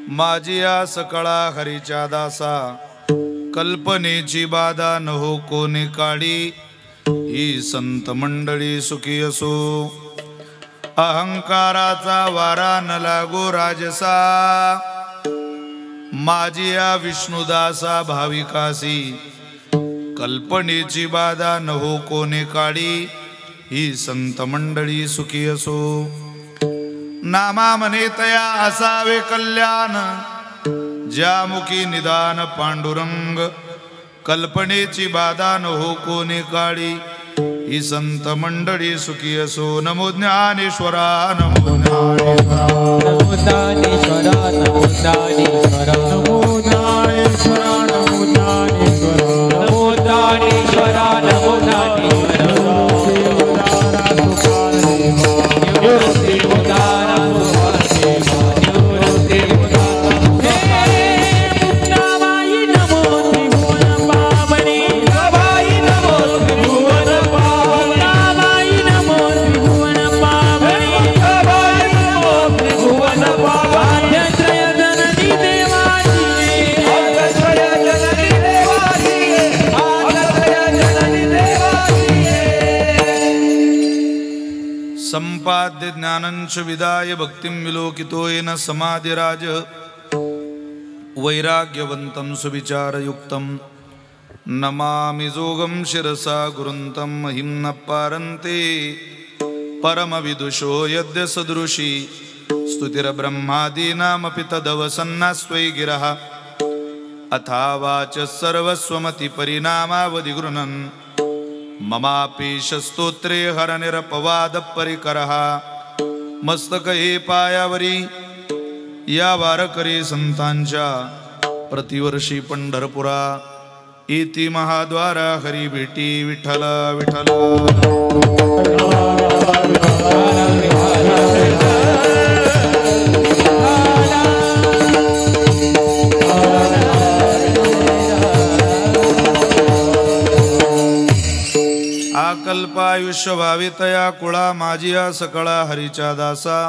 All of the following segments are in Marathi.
माझिया सकळा हरीच्या दासा कल्पनेची बाधा न हो कोणी काढी ही संत मंडळी सुखी असो अहंकाराचा वारा न लागो राजसा माझिया विष्णुदासा भाविकासी कल्पनेची बाधा न हो कोणी काढी ही संत मंडळी सुखी असो नामा मने तया असावे कल्याण ज्यामुखी निदान पांडुरंग कल्पनेची बाधा न हो कोणी काढी ही संत मंडळी सुखी असो नमो ज्ञानेश्वरा नमो ज्ञानेश्वरा नमो ज्ञानेश्वरा नमो ज्ञानेश्वरा नमो ज्ञानेश्वरा नमो ज्ञानेश्वरा नमो ज्ञानेश्वरा नमो ज्ञानेश्वरा संपाद्य ज्ञानंच विदाय भक्तिं विलोकितो येन समाधिराज वैराग्यवन्तं सुविचारयुक्तं नमामि जोगं शिरसा गुरुन्तं महिं न पारन्ते परमविदुषो यद्य सदृशी स्तुतिर्ब्रह्मादीनामपि तदवसन्नास्त्वयि गिरः अथा वाच सर्वस्वमतिपरिणामावधि गृह्णन् ममापीश स्तोत्रे हरनिरपवाद परिकरः मस्तक हे पायावरी या वारकरी संतांच्या प्रतिवर्षी पंढरपुरा इति महाद्वारा हरी भेटी विठ्ठल विठ्ठल आकल्पायुष्य भावितया कुळा माझिया सकळा हरीच्या दासा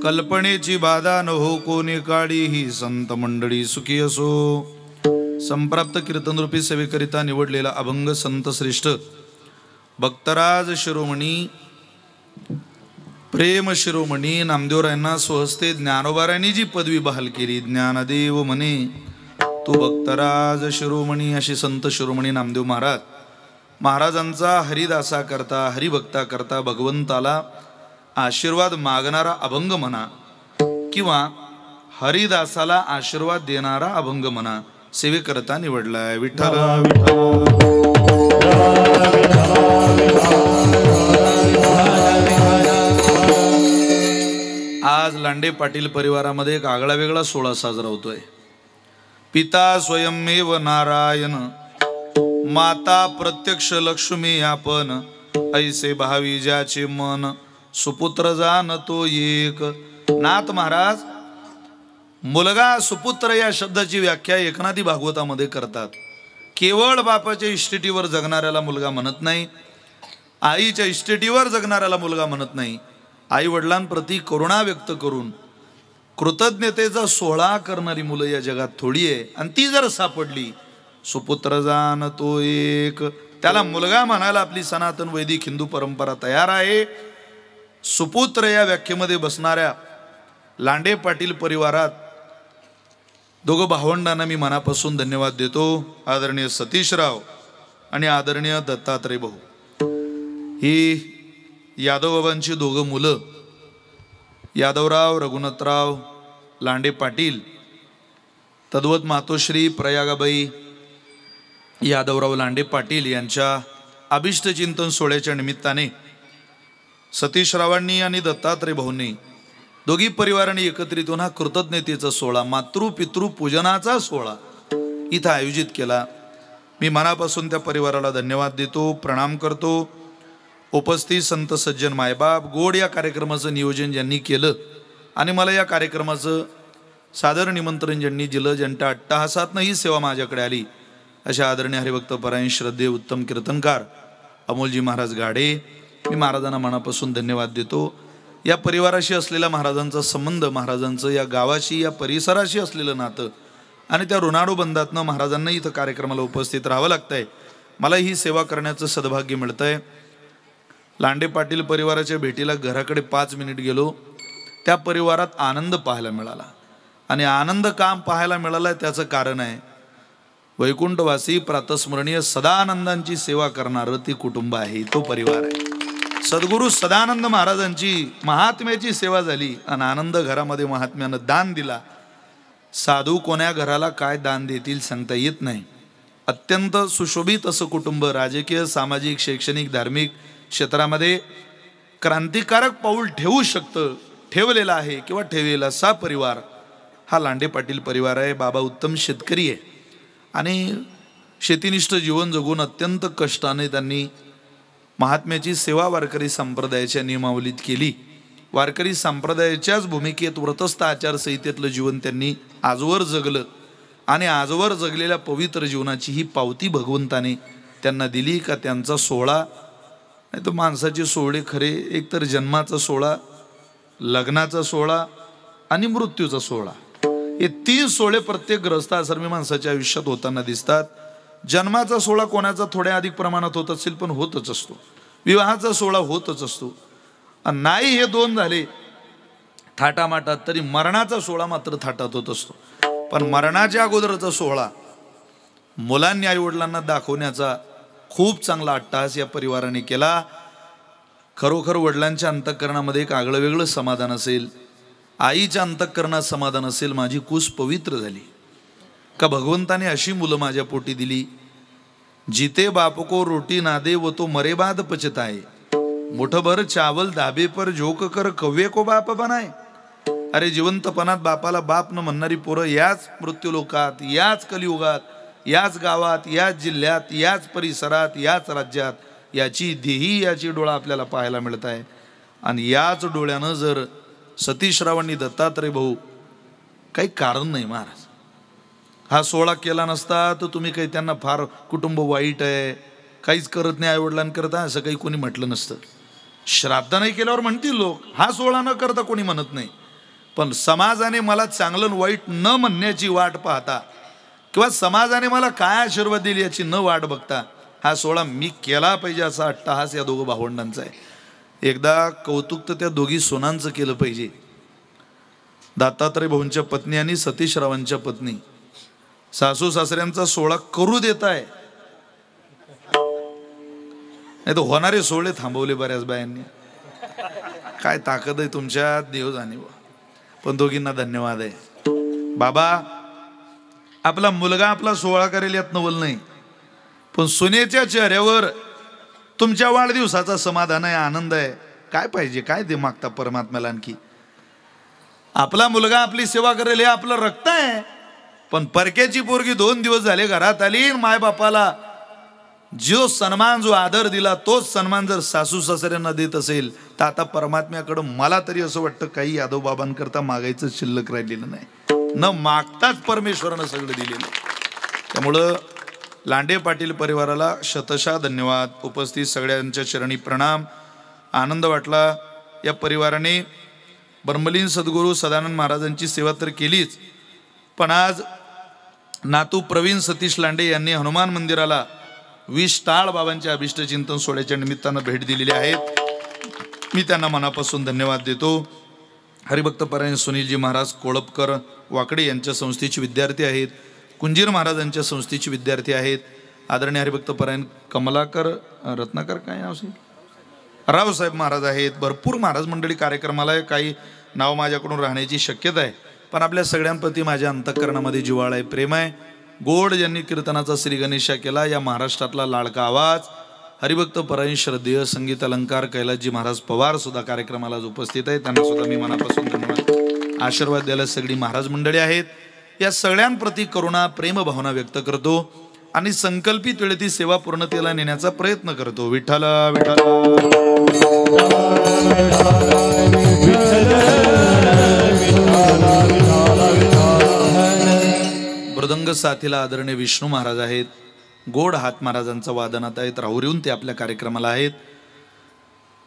कल्पनेची बाधा न हो कोणी काढी ही संत मंडळी सुखी असो संप्राप्त कीर्तनरूपी सेवेकरिता निवडलेला अभंग संत श्रेष्ठ भक्तराज शिरोमणी प्रेम शिरोमणी नामदेवरायांना स्वहस्ते ज्ञानोबारायांनी जी पदवी बहाल केली ज्ञानदेव म्हणे तू भक्तराज शिरोमणी अशी संत शिरोमणी नामदेव महाराजांचा हरिदासा करता हरिभक्ता करता भगवंताला आशीर्वाद मागणारा अभंग म्हणा किंवा हरिदासाला आशीर्वाद देणारा अभंग म्हणा सेवेकरता निवडलाय विठ्ठल आज लांडे पाटील परिवारामध्ये एक आगळा वेगळा सोहळा साजरा होतोय पिता स्वयंमेव नारायण माता प्रत्यक्ष लक्ष्मी आपण ऐसे भावी ज्याचे मन सुपुत्र जाणतो एक नाथ महाराज मुलगा सुपुत्र या शब्दाची व्याख्या एकनाथी भागवतामध्ये करतात केवळ बापाच्या इस्टेटीवर जगणाऱ्याला मुलगा म्हणत नाही आईच्या इस्टेटीवर जगणाऱ्याला मुलगा म्हणत नाही आई वडिलांप्रती करुणा व्यक्त करून कृतज्ञतेचा सोहळा करणारी मुलं या जगात थोडी आहे आणि ती जर सापडली सुपुत्र जाणतो एक त्याला मुलगा म्हणायला आपली सनातन वैदिक हिंदू परंपरा तयार आहे सुपुत्र या व्याख्येमध्ये बसणाऱ्या लांडे पाटील परिवारात दोघं भावंडांना मी मनापासून धन्यवाद देतो आदरणीय सतीशराव आणि आदरणीय दत्तात्रय भाऊ ही यादव बाबांची दोघं मुलं यादवराव रघुनाथराव लांडे पाटील तद्वत मातोश्री प्रयागाबाई यादवराव लांडे पाटील यांच्या अभिष्ट चिंतन सोहळ्याच्या निमित्ताने सतीशरावांनी आणि दत्तात्रय भाऊंनी दोघी परिवारांनी एकत्रित होऊन हा कृतज्ञतेचा सोहळा मातृपितृ पूजनाचा सोहळा इथं आयोजित केला मी मनापासून त्या परिवाराला धन्यवाद देतो प्रणाम करतो उपस्थित संत सज्जन मायबाप गोड या कार्यक्रमाचं नियोजन ज्यांनी केलं आणि मला या कार्यक्रमाचं सादर निमंत्रण ज्यांनी दिलं ज्यांच्या अट्टहासातनं ही सेवा माझ्याकडे आली अशा आदरणीय हरिभक्त परायण श्रद्धेय उत्तम कीर्तनकार अमोलजी महाराज गाडे मी महाराजांना मनापासून धन्यवाद देतो या परिवाराशी असलेला महाराजांचा संबंध, महाराजांचं या गावाशी या परिसराशी असलेलं नातं आणि त्या ऋणाणू बंधातनं महाराजांना इथं कार्यक्रमाला उपस्थित राहावं लागतंय. मला ही सेवा करण्याचं सद्भाग्य मिळतंय. लांडे पाटील परिवाराच्या भेटीला घराकडे 5 मिनिट गेलो. त्या परिवारात आनंद पाहायला मिळाला आणि आनंद काम पाहायला मिळाला त्याचं कारण आहे वैकुंठवासी प्रातस्मरणीय सदानंदांची सेवा करणारं ते कुटुंब आहे, तो परिवार आहे. सद्गुरू सदानंद महाराजांची महात्म्याची सेवा झाली आणि आनंद घरामध्ये महात्म्यानं दान दिला. साधू कोण्या घराला काय दान देतील सांगता येत नाही. अत्यंत सुशोभित असं कुटुंब राजकीय, सामाजिक, शैक्षणिक, धार्मिक क्षेत्रामध्ये क्रांतिकारक पाऊल ठेवू शकतं, ठेवलेला आहे किंवा ठेवेल असा परिवार हा लांडे पाटील परिवार आहे. बाबा उत्तम शेतकरी आहे आणि शेतीनिष्ठ जीवन जगून अत्यंत कष्टाने त्यांनी महात्म्याची सेवा वारकरी संप्रदायाच्या नियमावलीत केली. वारकरी संप्रदायाच्याच भूमिकेत व्रतस्थ आचारसंहितेतलं जीवन त्यांनी आजवर जगलं आणि आजवर जगलेल्या पवित्र जीवनाची ही पावती भगवंताने त्यांना दिली का त्यांचा सोहळा नाही तर माणसाचे सोहळे खरे एकतर जन्माचा सोहळा, लग्नाचा सोहळा आणि मृत्यूचा सोहळा, हे 3 सोहळे प्रत्येक ग्रहस्थाश्रमी माणसाच्या आयुष्यात होताना दिसतात. जन्माचा सोहळा कोणाचा थोड्या अधिक प्रमाणात होत असेल पण होतच असतो. विवाहाचा सोहळा होतच असतो. नाही हे 2 झाले थाटामाटात तरी मरणाचा सोहळा मात्र थाटात होत असतो. पण मरणाच्या अगोदरचा सोहळा मुलांनी आईवडिलांना दाखवण्याचा खूप चांगला अट्टहास या परिवाराने केला. खरोखर वडिलांच्या अंतःकरणामध्ये एक आगळं वेगळं समाधान असेल, आईच्या अंतःकरणात समाधान असेल. माझी कूस पवित्र झाली का भगवंताने अशी मुलं माझ्या पोटी दिली. जिते बाप को रोटी ना दे वो तो मरे बाद पचताए, मुठभर चावल धाबे पर झोक कर कव्वे को बाप बनाए. अरे जिवंतपणात बापाला बाप न म्हणणारी पोरं याच मृत्यूलोकात, याच कलियुगात, याच गावात, याच जिल्ह्यात, याच परिसरात, याच राज्यात याची देही याची डोळा आपल्याला पाहायला मिळत आहे. आणि याच डोळ्यानं जर सतीशरावांनी दत्तात्रय भाऊ काही कारण नाही महाराज हा सोहळा केला नसता तर तुम्ही काही त्यांना फार कुटुंब वाईट आहे, काहीच करत नाही आईवडिलांकरता असं काही कोणी म्हटलं नसतं. श्राद्ध नाही केल्यावर म्हणतील लोक, हा सोहळा न करता कोणी म्हणत नाही. पण समाजाने मला चांगलं वाईट न म्हणण्याची वाट पाहता किंवा समाजाने मला काय आशीर्वाद दिली याची न वाट बघता हा सोहळा मी केला पाहिजे असा अट्टहास या 2 भावंडांचा आहे. एकदा कौतुक तर त्या दोघी सोनांचं केलं पाहिजे. दत्तात्रय भाऊंच्या पत्नी आणि सतीशरावांच्या पत्नी सासू सासऱ्यांचा सोहळा करू देत आहे, नाही तर होणारे सोहळे थांबवले बऱ्याच बायांनी. काय ताकद आहे तुमच्या, देव जाणीव. पण दोघींना धन्यवाद आहे. बाबा आपला मुलगा आपला सोहळा करेल यात नवल नाही, पण सुनेच्या चेहऱ्यावर तुमच्या वाढदिवसाचा समाधान आहे, आनंद आहे. काय पाहिजे, काय दे मागता परमात्म्याला आणखी. आपला मुलगा आपली सेवा करेल हे आपलं रक्त आहे. पण परक्याची पोरगी 2 दिवस झाले घरात आली, मायबापाला जो सन्मान जो आदर दिला तोच सन्मान जर सासू सासऱ्यांना देत असेल तर आता परमात्म्याकडं मला तरी असं वाटतं काही यादव बाबांकरता मागायचं शिल्लक राहिलेलं नाही. न मागताच परमेश्वरानं सगळं दिलेलं. त्यामुळं लांडे पाटील परिवाराला शतशः धन्यवाद. उपस्थित सगळ्यांच्या चरणी प्रणाम. आनंद वाटला. या परिवाराने ब्रह्मलीन सद्गुरू सदानंद महाराजांची सेवा तर केलीच, पण आज नातू प्रवीण सतीश लांडे यांनी हनुमान मंदिराला 20 टाळ बाबांच्या अभिष्ट चिंतन सोहळ्याच्या निमित्तानं भेट दिलेली आहे. मी त्यांना मनापासून धन्यवाद देतो. हरिभक्तपरायण सुनीलजी महाराज कोळपकर वाकडे यांच्या संस्थेचे विद्यार्थी आहेत, कुंजीर महाराजांच्या संस्थेचे विद्यार्थी आहेत. आदरणीय हरिभक्तपरायण कमलाकर रत्नाकर काय नाव रावसाहेब महाराज आहेत. भरपूर महाराज मंडळी कार्यक्रमाला आहे. काही नाव माझ्याकडून राहण्याची शक्यता आहे, पण आपल्या सगळ्यांप्रती माझ्या अंतःकरणामध्ये जिव्हाळा आहे, प्रेम आहे. गोड ज्यांनी कीर्तनाचा श्री गणेशा केला, या महाराष्ट्रातला लाडका आवाज हरिभक्त परायण श्रद्धेय संगीत अलंकार कैलासजी महाराज पवार सुद्धा कार्यक्रमाला उपस्थित आहेत. त्यांना सुद्धा मी मनापासून धन्यवाद. आशीर्वाद द्यायला सगळी महाराज मंडळी आहेत. या सगळ्यांप्रती करुणा प्रेम भावना व्यक्त करतो आणि संकल्पित वेळेत सेवा पूर्णतेला नेण्याचा प्रयत्न करतो. विठ्ठल विठ्ठल. मृदंग साथीला आदरणीय विष्णू महाराज आहेत. गोड हात महाराजांचा वादनात आहेत. राहुरीहून ते आपल्या कार्यक्रमाला आहेत.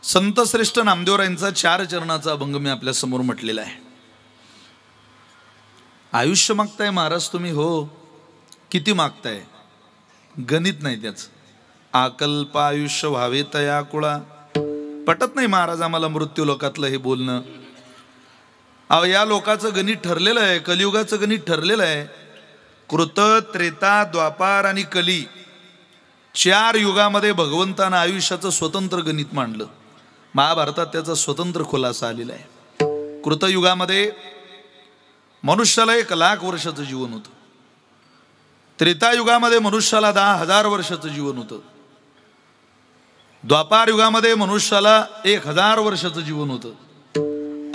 संतश्रेष्ठ नामदेवरायांचा 4 चरणाचा अभंग मी आपल्या समोर म्हटलेला आहे. आयुष्य मागताय महाराज तुम्ही, हो किती मागताय, गणित नाही त्याच. आकल्प आयुष्य व्हावे तया कुळा. पटत नाही महाराज आम्हाला मृत्यू लोकातलं हे बोलणं. अहो या लोकाचं गणित ठरलेलं आहे, कलियुगाचं गणित ठरलेलं आहे. कृत, त्रेता, द्वापार आणि कली 4 युगामध्ये भगवंतानं आयुष्याचं स्वतंत्र गणित मांडलं. महाभारतात त्याचा स्वतंत्र खुलासा आलेला आहे. कृतयुगामध्ये मनुष्याला 1,00,000 वर्षाचं जीवन होतं. त्रेतायुगामध्ये मनुष्याला 10,000 वर्षाचं जीवन होतं. द्वापार युगामध्ये मनुष्याला 1,000 वर्षाचं जीवन होतं.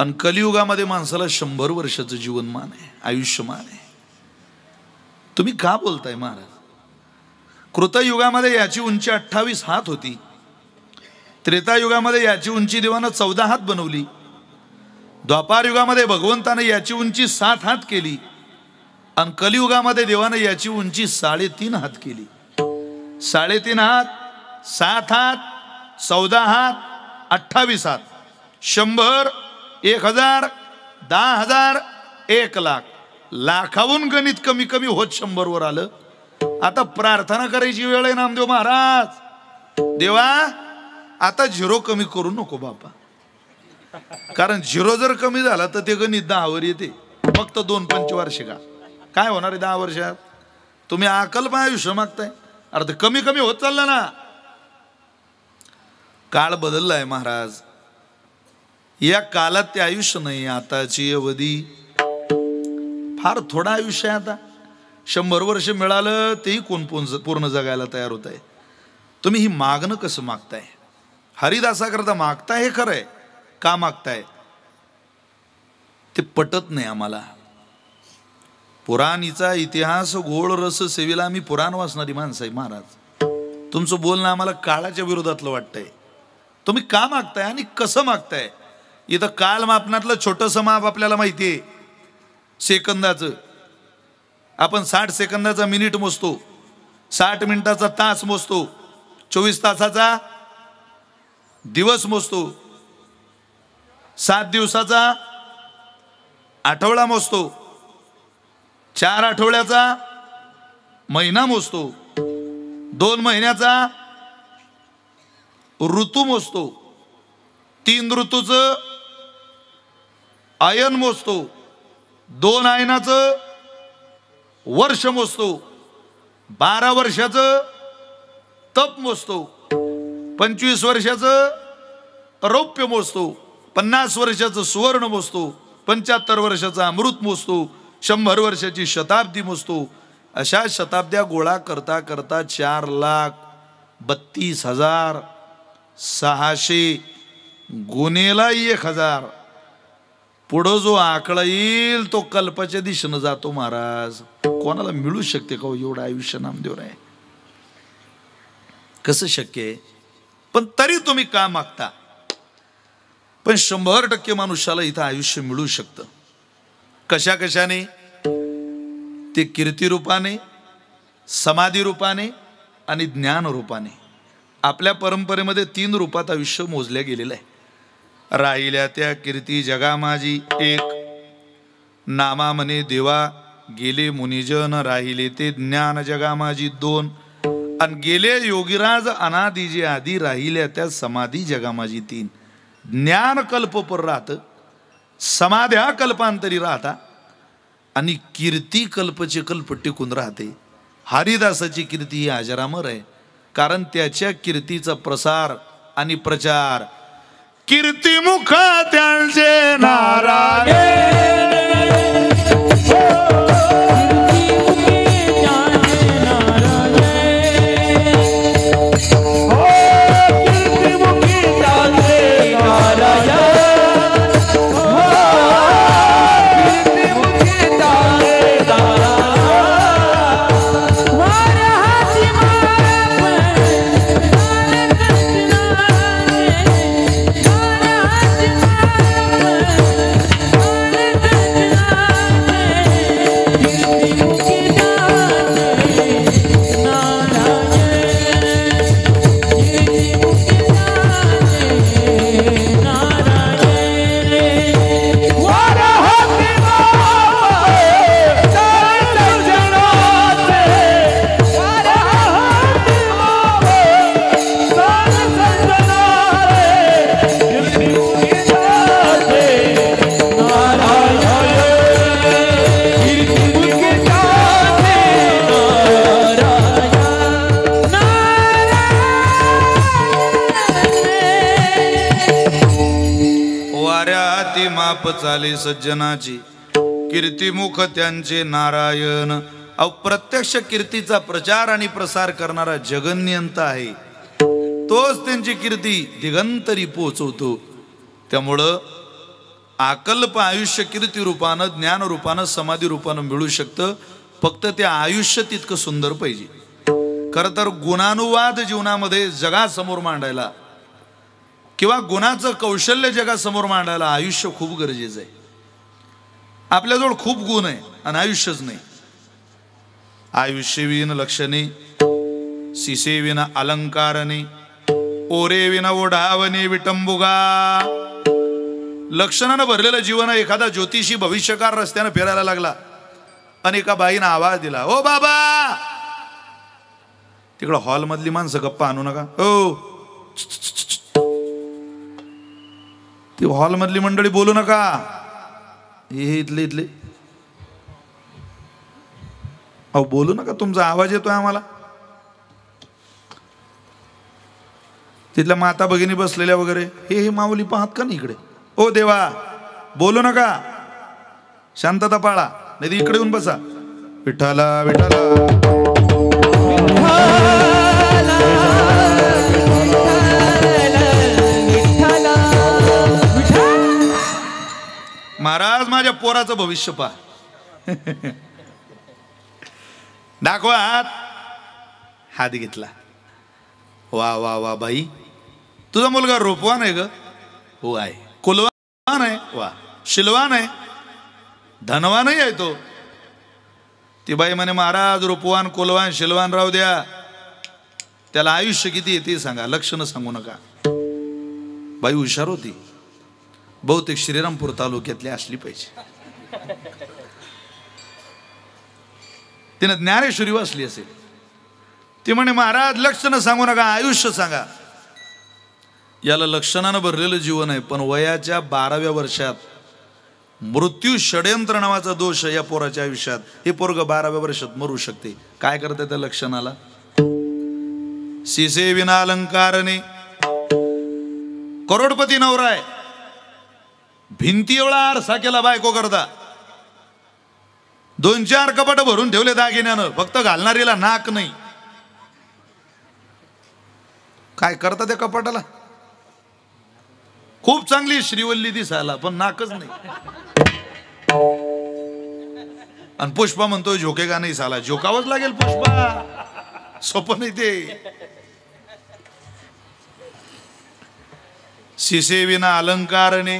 आणि कलियुगामध्ये माणसाला 100 वर्षाचं जीवनमान आहे, आयुष्यमान आहे. तुम्ही का बोलताय महाराज? कृतयुगामध्ये याची उंची 28 हात होती. त्रेतायुगामध्ये याची उंची देवानं 14 हात बनवली. द्वापार युगामध्ये भगवंताने याची उंची 7 हात केली. आणि कलियुगामध्ये देवानं याची उंची 3.5 हात केली. 3.5 हात, 7 हात, 14 हात, 28 हात, 100, 1,000, 10,000, 1,00,000. लाखाहून गणित कमी कमी होत 100 वर आलं. आता प्रार्थना करायची वेळ आहे नामदेव महाराज. देवा आता 0 कमी करू नको बापा, कारण 0 जर कमी झाला तर ते गणित 10 वर येते. फक्त 2 पंचवार्षिका काय होणार आहे 10 वर्षात? तुम्ही अकल्प आयुष्य मागताय. अरे कमी कमी होत चाललं ना. काळ बदललाय महाराज. या काळात ते आयुष्य नाही. आताची अवधी फार थोडं आयुष्य आहे. आता 100 वर्ष मिळालं तेही कोण पूर्ण जगायला तयार होत आहे. तुम्ही ही मागणं कसं मागताय? हरिदासाकरता मागताय हे खरंय. का मागताय ते पटत नाही आम्हाला. पुराणीचा इतिहास गोळ रस सेवेला आम्ही पुराण वाचणारी माणसं आहे महाराज. तुमचं बोलणं आम्हाला काळाच्या विरोधातलं वाटतंय. तुम्ही का मागताय आणि कसं मागताय? इथं काल मापनातलं छोटंसं माप आपल्याला माहिती आहे, सेकंदाचं. आपण 60 सेकंदाचा मिनिट मोजतो, 60 मिनिटाचा तास मोजतो, 24 तासाचा दिवस मोजतो, 7 दिवसाचा आठवडा मोजतो, 4 आठवड्याचा महिना मोजतो, 2 महिन्याचा ऋतू मोजतो, 3 ऋतूचं आयन मोजतो, 2 आयनाचं वर्ष मोजतो, 12 वर्षाचं तप मोजतो, 25 वर्षाचं रौप्य मोजतो, 50 वर्षाचं सुवर्ण मोजतो, 75 वर्षाचा अमृत मोजतो, 100 वर्षाची शताब्दी मोजतो. अशा शताब्द्या गोळा करता करता 4,32,600 गुणेला 1,000 पुढं जो आकडा येईल तो कल्पाच्या दिशेनं जातो महाराज. कोणाला मिळू शकते का एवढं आयुष्य नामदेव आहे? कसं शक्य आहे? पण तरी तुम्ही का मागता? पण 100% मनुष्याला इथं आयुष्य मिळू शकतं. कशा कशाने? ते कीर्ती रूपाने, समाधी रूपाने आणि ज्ञान रूपाने. आपल्या परंपरेमध्ये 3 रूपात आयुष्य मोजल्या गेलेलं आहे. राहिल्या त्या कीर्ती जगा माझी 1, नामा म्हणे देवा गेले मुनिजन राहिले ते ज्ञान जगा माझी 2, आणि गेले योगीराज अनादी जे आधी राहिल्या त्या समाधी जगा माझी 3. ज्ञान कल्पपर राहत, समाध्या कल्पांतरी राहता आणि कीर्ती कल्पचे कल्प टिकून राहते. हरिदासाची कीर्ती ही अजरामर आहे, कारण त्याच्या कीर्तीचा प्रसार आणि प्रचार कीर्ती मुख त्यांचे नारायण. आप चाले सज्जनाची कीर्तिमुख त्यांचे नारायण. अप्रत्यक्ष कीर्तीचा प्रचार आणि प्रसार करणारा जगन्यंत आहे, तोच त्यांची कीर्ती दिगंतरी पोचवतो. त्यामुळं आकल्प आयुष्य कीर्ती रूपानं, ज्ञान रूपानं, समाधी रूपानं मिळू शकतं. फक्त ते आयुष्य तितकं सुंदर पाहिजे. खरं तर गुणानुवाद जीवनामध्ये जगासमोर मांडायला किंवा गुणाचं कौशल्य जगासमोर मांडायला आयुष्य खूप गरजेचं आहे. आपल्याजवळ खूप गुण आहे आणि आयुष्यच नाही. आयुष्य विन लक्षणे, शिसे विना अलंकारणे, ओरे विना ओढावणे विटंबुगा. लक्षणानं भरलेलं जीवन आहे. एखादा ज्योतिषी भविष्यकार रस्त्यानं फिरायला लागला आणि एका बाईनं आवाज दिला, ओ बाबा. तिकडं हॉलमधली माणसं गप्पा आणू नका हो. ती हॉलमधली मंडळी बोलू नका. हे इथले इथले अहो बोलू नका, तुमचा आवाज येतोय आम्हाला. तिथल्या माता भगिनी बसलेल्या वगैरे, हे माऊली पाहत का नाही इकडे. ओ देवा बोलू नका, शांतता पाळा, नाही इकडे येऊन बसा. विठ्ठला विठ्ठला महाराज माझ्या पोराचं भविष्य पहा. दाखवा हात. हात घेतला. वा वा वा बाई, तुझा मुलगा रूपवान आहे ग. हो आहे. कुलवान आहे. वा शिलवान आहे. धनवानही आहे तो. ती बाई म्हणे महाराज रूपवान कुलवान शिलवान राहू द्या, त्याला आयुष्य किती आहे ते सांगा, लक्षणं सांगू नका. बाई हुशार होती. बहुतेक श्रीरामपूर तालुक्यातली असली पाहिजे. तिने ज्ञानेश्वरी वाचली असेल. ती म्हणे महाराज लक्षणं सांगू नका, आयुष्य सांगा. याला लक्षणानं भरलेलं जीवन आहे, पण वयाच्या 12व्या वर्षात मृत्यू षड्यंत्र नावाचा दोष या पोराच्या आयुष्यात. हे पोरग 12व्या वर्षात मरू शकते. काय करते त्या लक्षणाला. शिसे विना अलंकारने, करोडपती नवरा आहे, भिंती एवढा आरसा केला बायको करता, 2-4 कपाट भरून ठेवले दागिन्यानं, फक्त घालणारीला नाक नाही. काय करता त्या कपाटाला. खूप चांगली श्रीवल्ली दिसायला, पण नाकच नाही. आणि पुष्पा म्हणतोय झोके का नाही साला. झोकावंच लागेल पुष्पा, सोपं नाही ते. शिसे विना अलंकारने,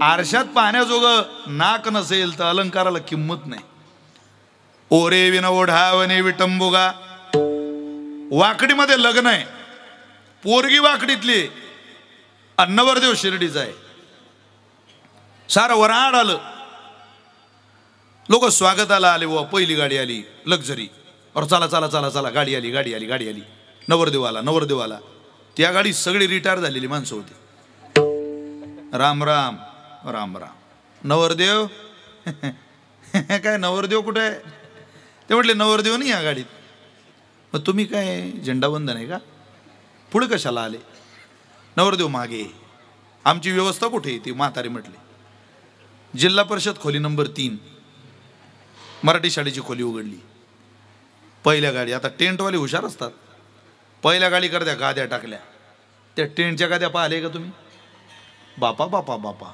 आरशात पाहण्याजोगं नाक नसेल तर अलंकाराला किंमत नाही. ओरे विना ओढावणे विटंबुगा, वाकडीमध्ये लग्न आहे, पोरगी वाकडीतली, नवरदेव शिर्डीचा आहे. सारं वराड आलं, लोक स्वागताला आले. व पहिली गाडी आली लक्झरी, और चला चला चला चला, गाडी आली गाडी आली गाडी आली, नवरदेव आला नवरदेव आला. त्या गाडीत सगळी रिटायर झालेली माणसं होती. राम राम राम राम. नवरदेव काय नवरदेव कुठे आहे. ते म्हटले नवरदेव नाही या गाडीत. मग तुम्ही काय झेंडावंदन आहे का, पुढे कशाला आले. नवरदेव मागे. आमची व्यवस्था कुठे. ती म्हातारी म्हटली जिल्हा परिषद खोली नंबर 3 मराठी शाळेची खोली उघडली. पहिल्या गाडी, आता टेंटवाले हुशार असतात, पहिल्या गाडी करत्या गाद्या टाकल्या. त्या टेंटच्या गाद्या पाहिले का तुम्ही. बापा बापा बापा,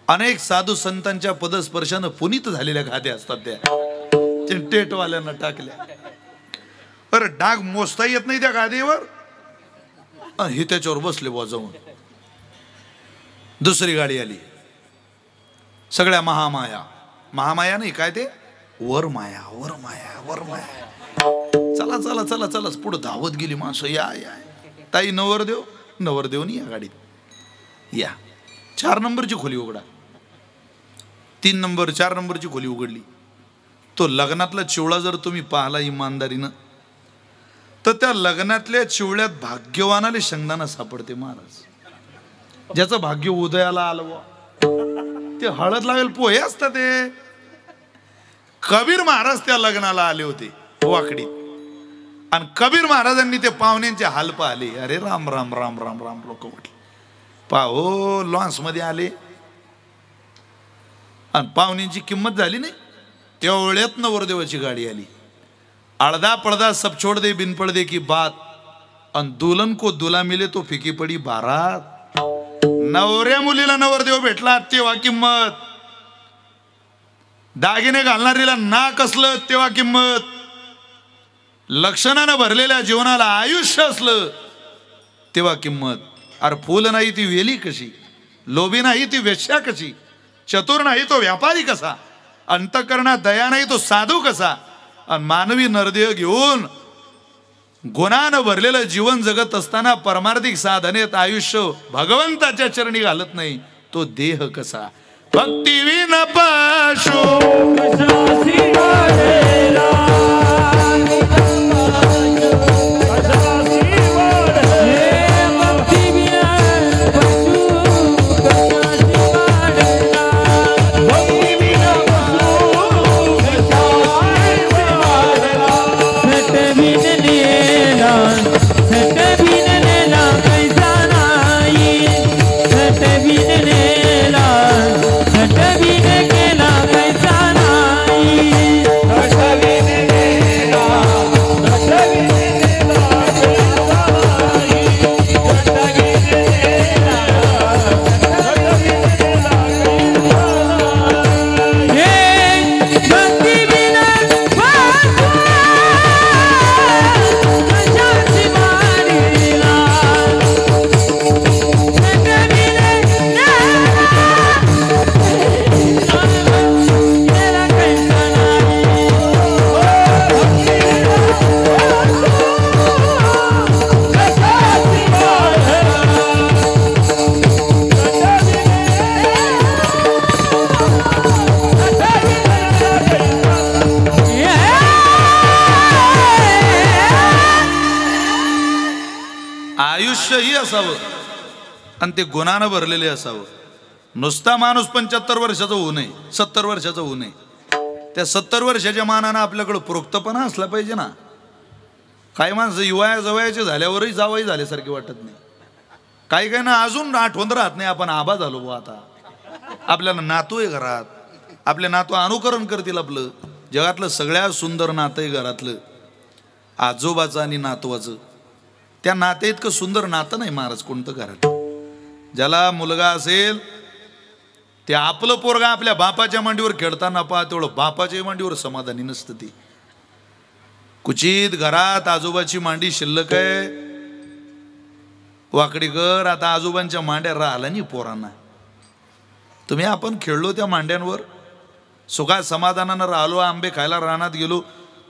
अनेक साधू संतांच्या पदस्पर्शानं पुनीत झालेल्या गाद्या असतात त्या टेंटवाल्यांना टाकल्या. अरे डाग मोजता येत नाही त्या गादीवर, हे त्याच्यावर बसले बुवा जाऊन. दुसरी गाडी आली, सगळ्या महामाया. महामाया नाही काय ते, वरमाया वरमाया वरमाया. चला चला चला चला, पुढे धावत गेली माणसं. या या ताई नवरदेव. नवरदेव नाही या गाडीत या. 4 नंबरची खोली उघडा. 3 नंबर 4 नंबरची खोली उघडली. तो लग्नातला चिवळा जर तुम्ही पाहला इमानदारीनं, तर त्या लग्नातल्या चिवळ्यात भाग्यवानाले शेंगदाणा सापडते महाराज. ज्याचं भाग्य उदयाला आलं ते हळद लागेल पोहे असतात ते. कबीर महाराज त्या लग्नाला आले होते वाकडीत, आणि कबीर महाराजांनी ते पाहुण्यांचे हाल पाहिले. अरे राम राम राम राम राम. लोक म्हटले पाहो लॉन्स मध्ये आले, आणि पाहुण्यांची किंमत झाली नाही, तेवढ्यात नवरदेवाची गाडी आली. अळदा पळदा सब छोड़ दे बिन पळदे की बात, आणि दुल्हन को दुला मिले तो फिकी पडी बारात. नवऱ्या मुलीला नवरदेव भेटला तेव्हा किंमत, दागिने घालणारीला नाक असलं तेव्हा किंमत, लक्षणानं भरलेल्या जीवनाला आयुष्य असलं तेव्हा किंमत. अरे फुल नाही ती वेली कशी, लोभी नाही ती वेश्या कशी, चतुर नाही तो व्यापारी कसा, अंतकरणात दया नाही तो साधू कसा, आणि मानवी नरदेह घेऊन गुणानं भरलेलं जीवन जगत असताना परमार्थिक साधनेत आयुष्य भगवंताच्या चरणी घालत नाही तो देह कसा. भक्ती विन पशु आयुष्यही असावं आणि ते गुणानं भरलेले असावं. नुसता माणूस 75 वर्षाचा होऊ नये, 70 वर्षाचा होऊ नये. त्या 70 वर्षाच्या मानानं आपल्याकडं प्रोक्तपणा असला पाहिजे ना. काही माणसं युवा जवयाचे झाल्यावरही जावई झाल्यासारखे वाटत नाही. काही काही ना अजून आठवण राहत नाही आपण आबा झालो बुवा. आता आपल्याला नातू आहे घरात, आपले नातू अनुकरण करतील आपलं. जगातलं सगळ्यात सुंदर नातं आहे घरातलं आजोबाचं आणि नातवाचं. त्या नाते इतकं सुंदर नातं नाही महाराज कोणतं घरात. ज्याला मुलगा असेल ते आपलं पोरगा आपल्या बापाच्या मांडीवर खेळताना पहा, तेवढं बापाच्या मांडीवर समाधानी नसतं. ती कुचित घरात आजोबाची मांडी शिल्लक आहे, वाकडी कर. आता आजोबांच्या मांड्या राहिला नाही पोरांना. तुम्ही आपण खेळलो त्या मांड्यांवर, सुखात समाधानानं राहिलो, आंबे खायला रानात गेलो,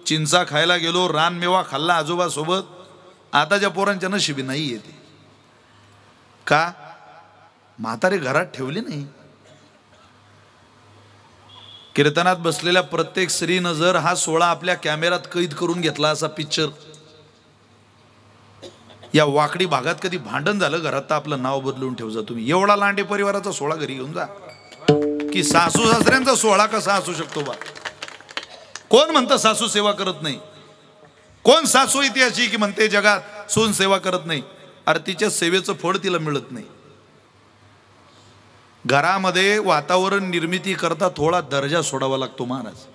चिंचा खायला गेलो, रानमेवा खाल्ला आजोबासोबत. आताच्या पोरांच्या नशिबी नाही येते का? म्हातारे घरात ठेवले नाही. कीर्तनात बसलेल्या प्रत्येक स्त्रीनं जर हा सोहळा आपल्या कॅमेऱ्यात कैद करून घेतला असा पिक्चर, या वाकडी भागात कधी भांडण झालं घरात तर आपलं नाव बदलून ठेव जा तुम्ही. एवढा लांडे परिवाराचा सोहळा घरी घेऊन जा की सासू सासऱ्यांचा सोहळा कसा असू शकतो बा. कोण म्हणतं सासू सेवा करत नाही? कोण सासू इतिहासी की म्हणते जगात सून सेवा करत नाही? अरे तिच्या सेवेचं फळ तिला मिळत नाही. घरामध्ये वातावरण निर्मिती करता थोडा दर्जा सोडावा लागतो महाराज.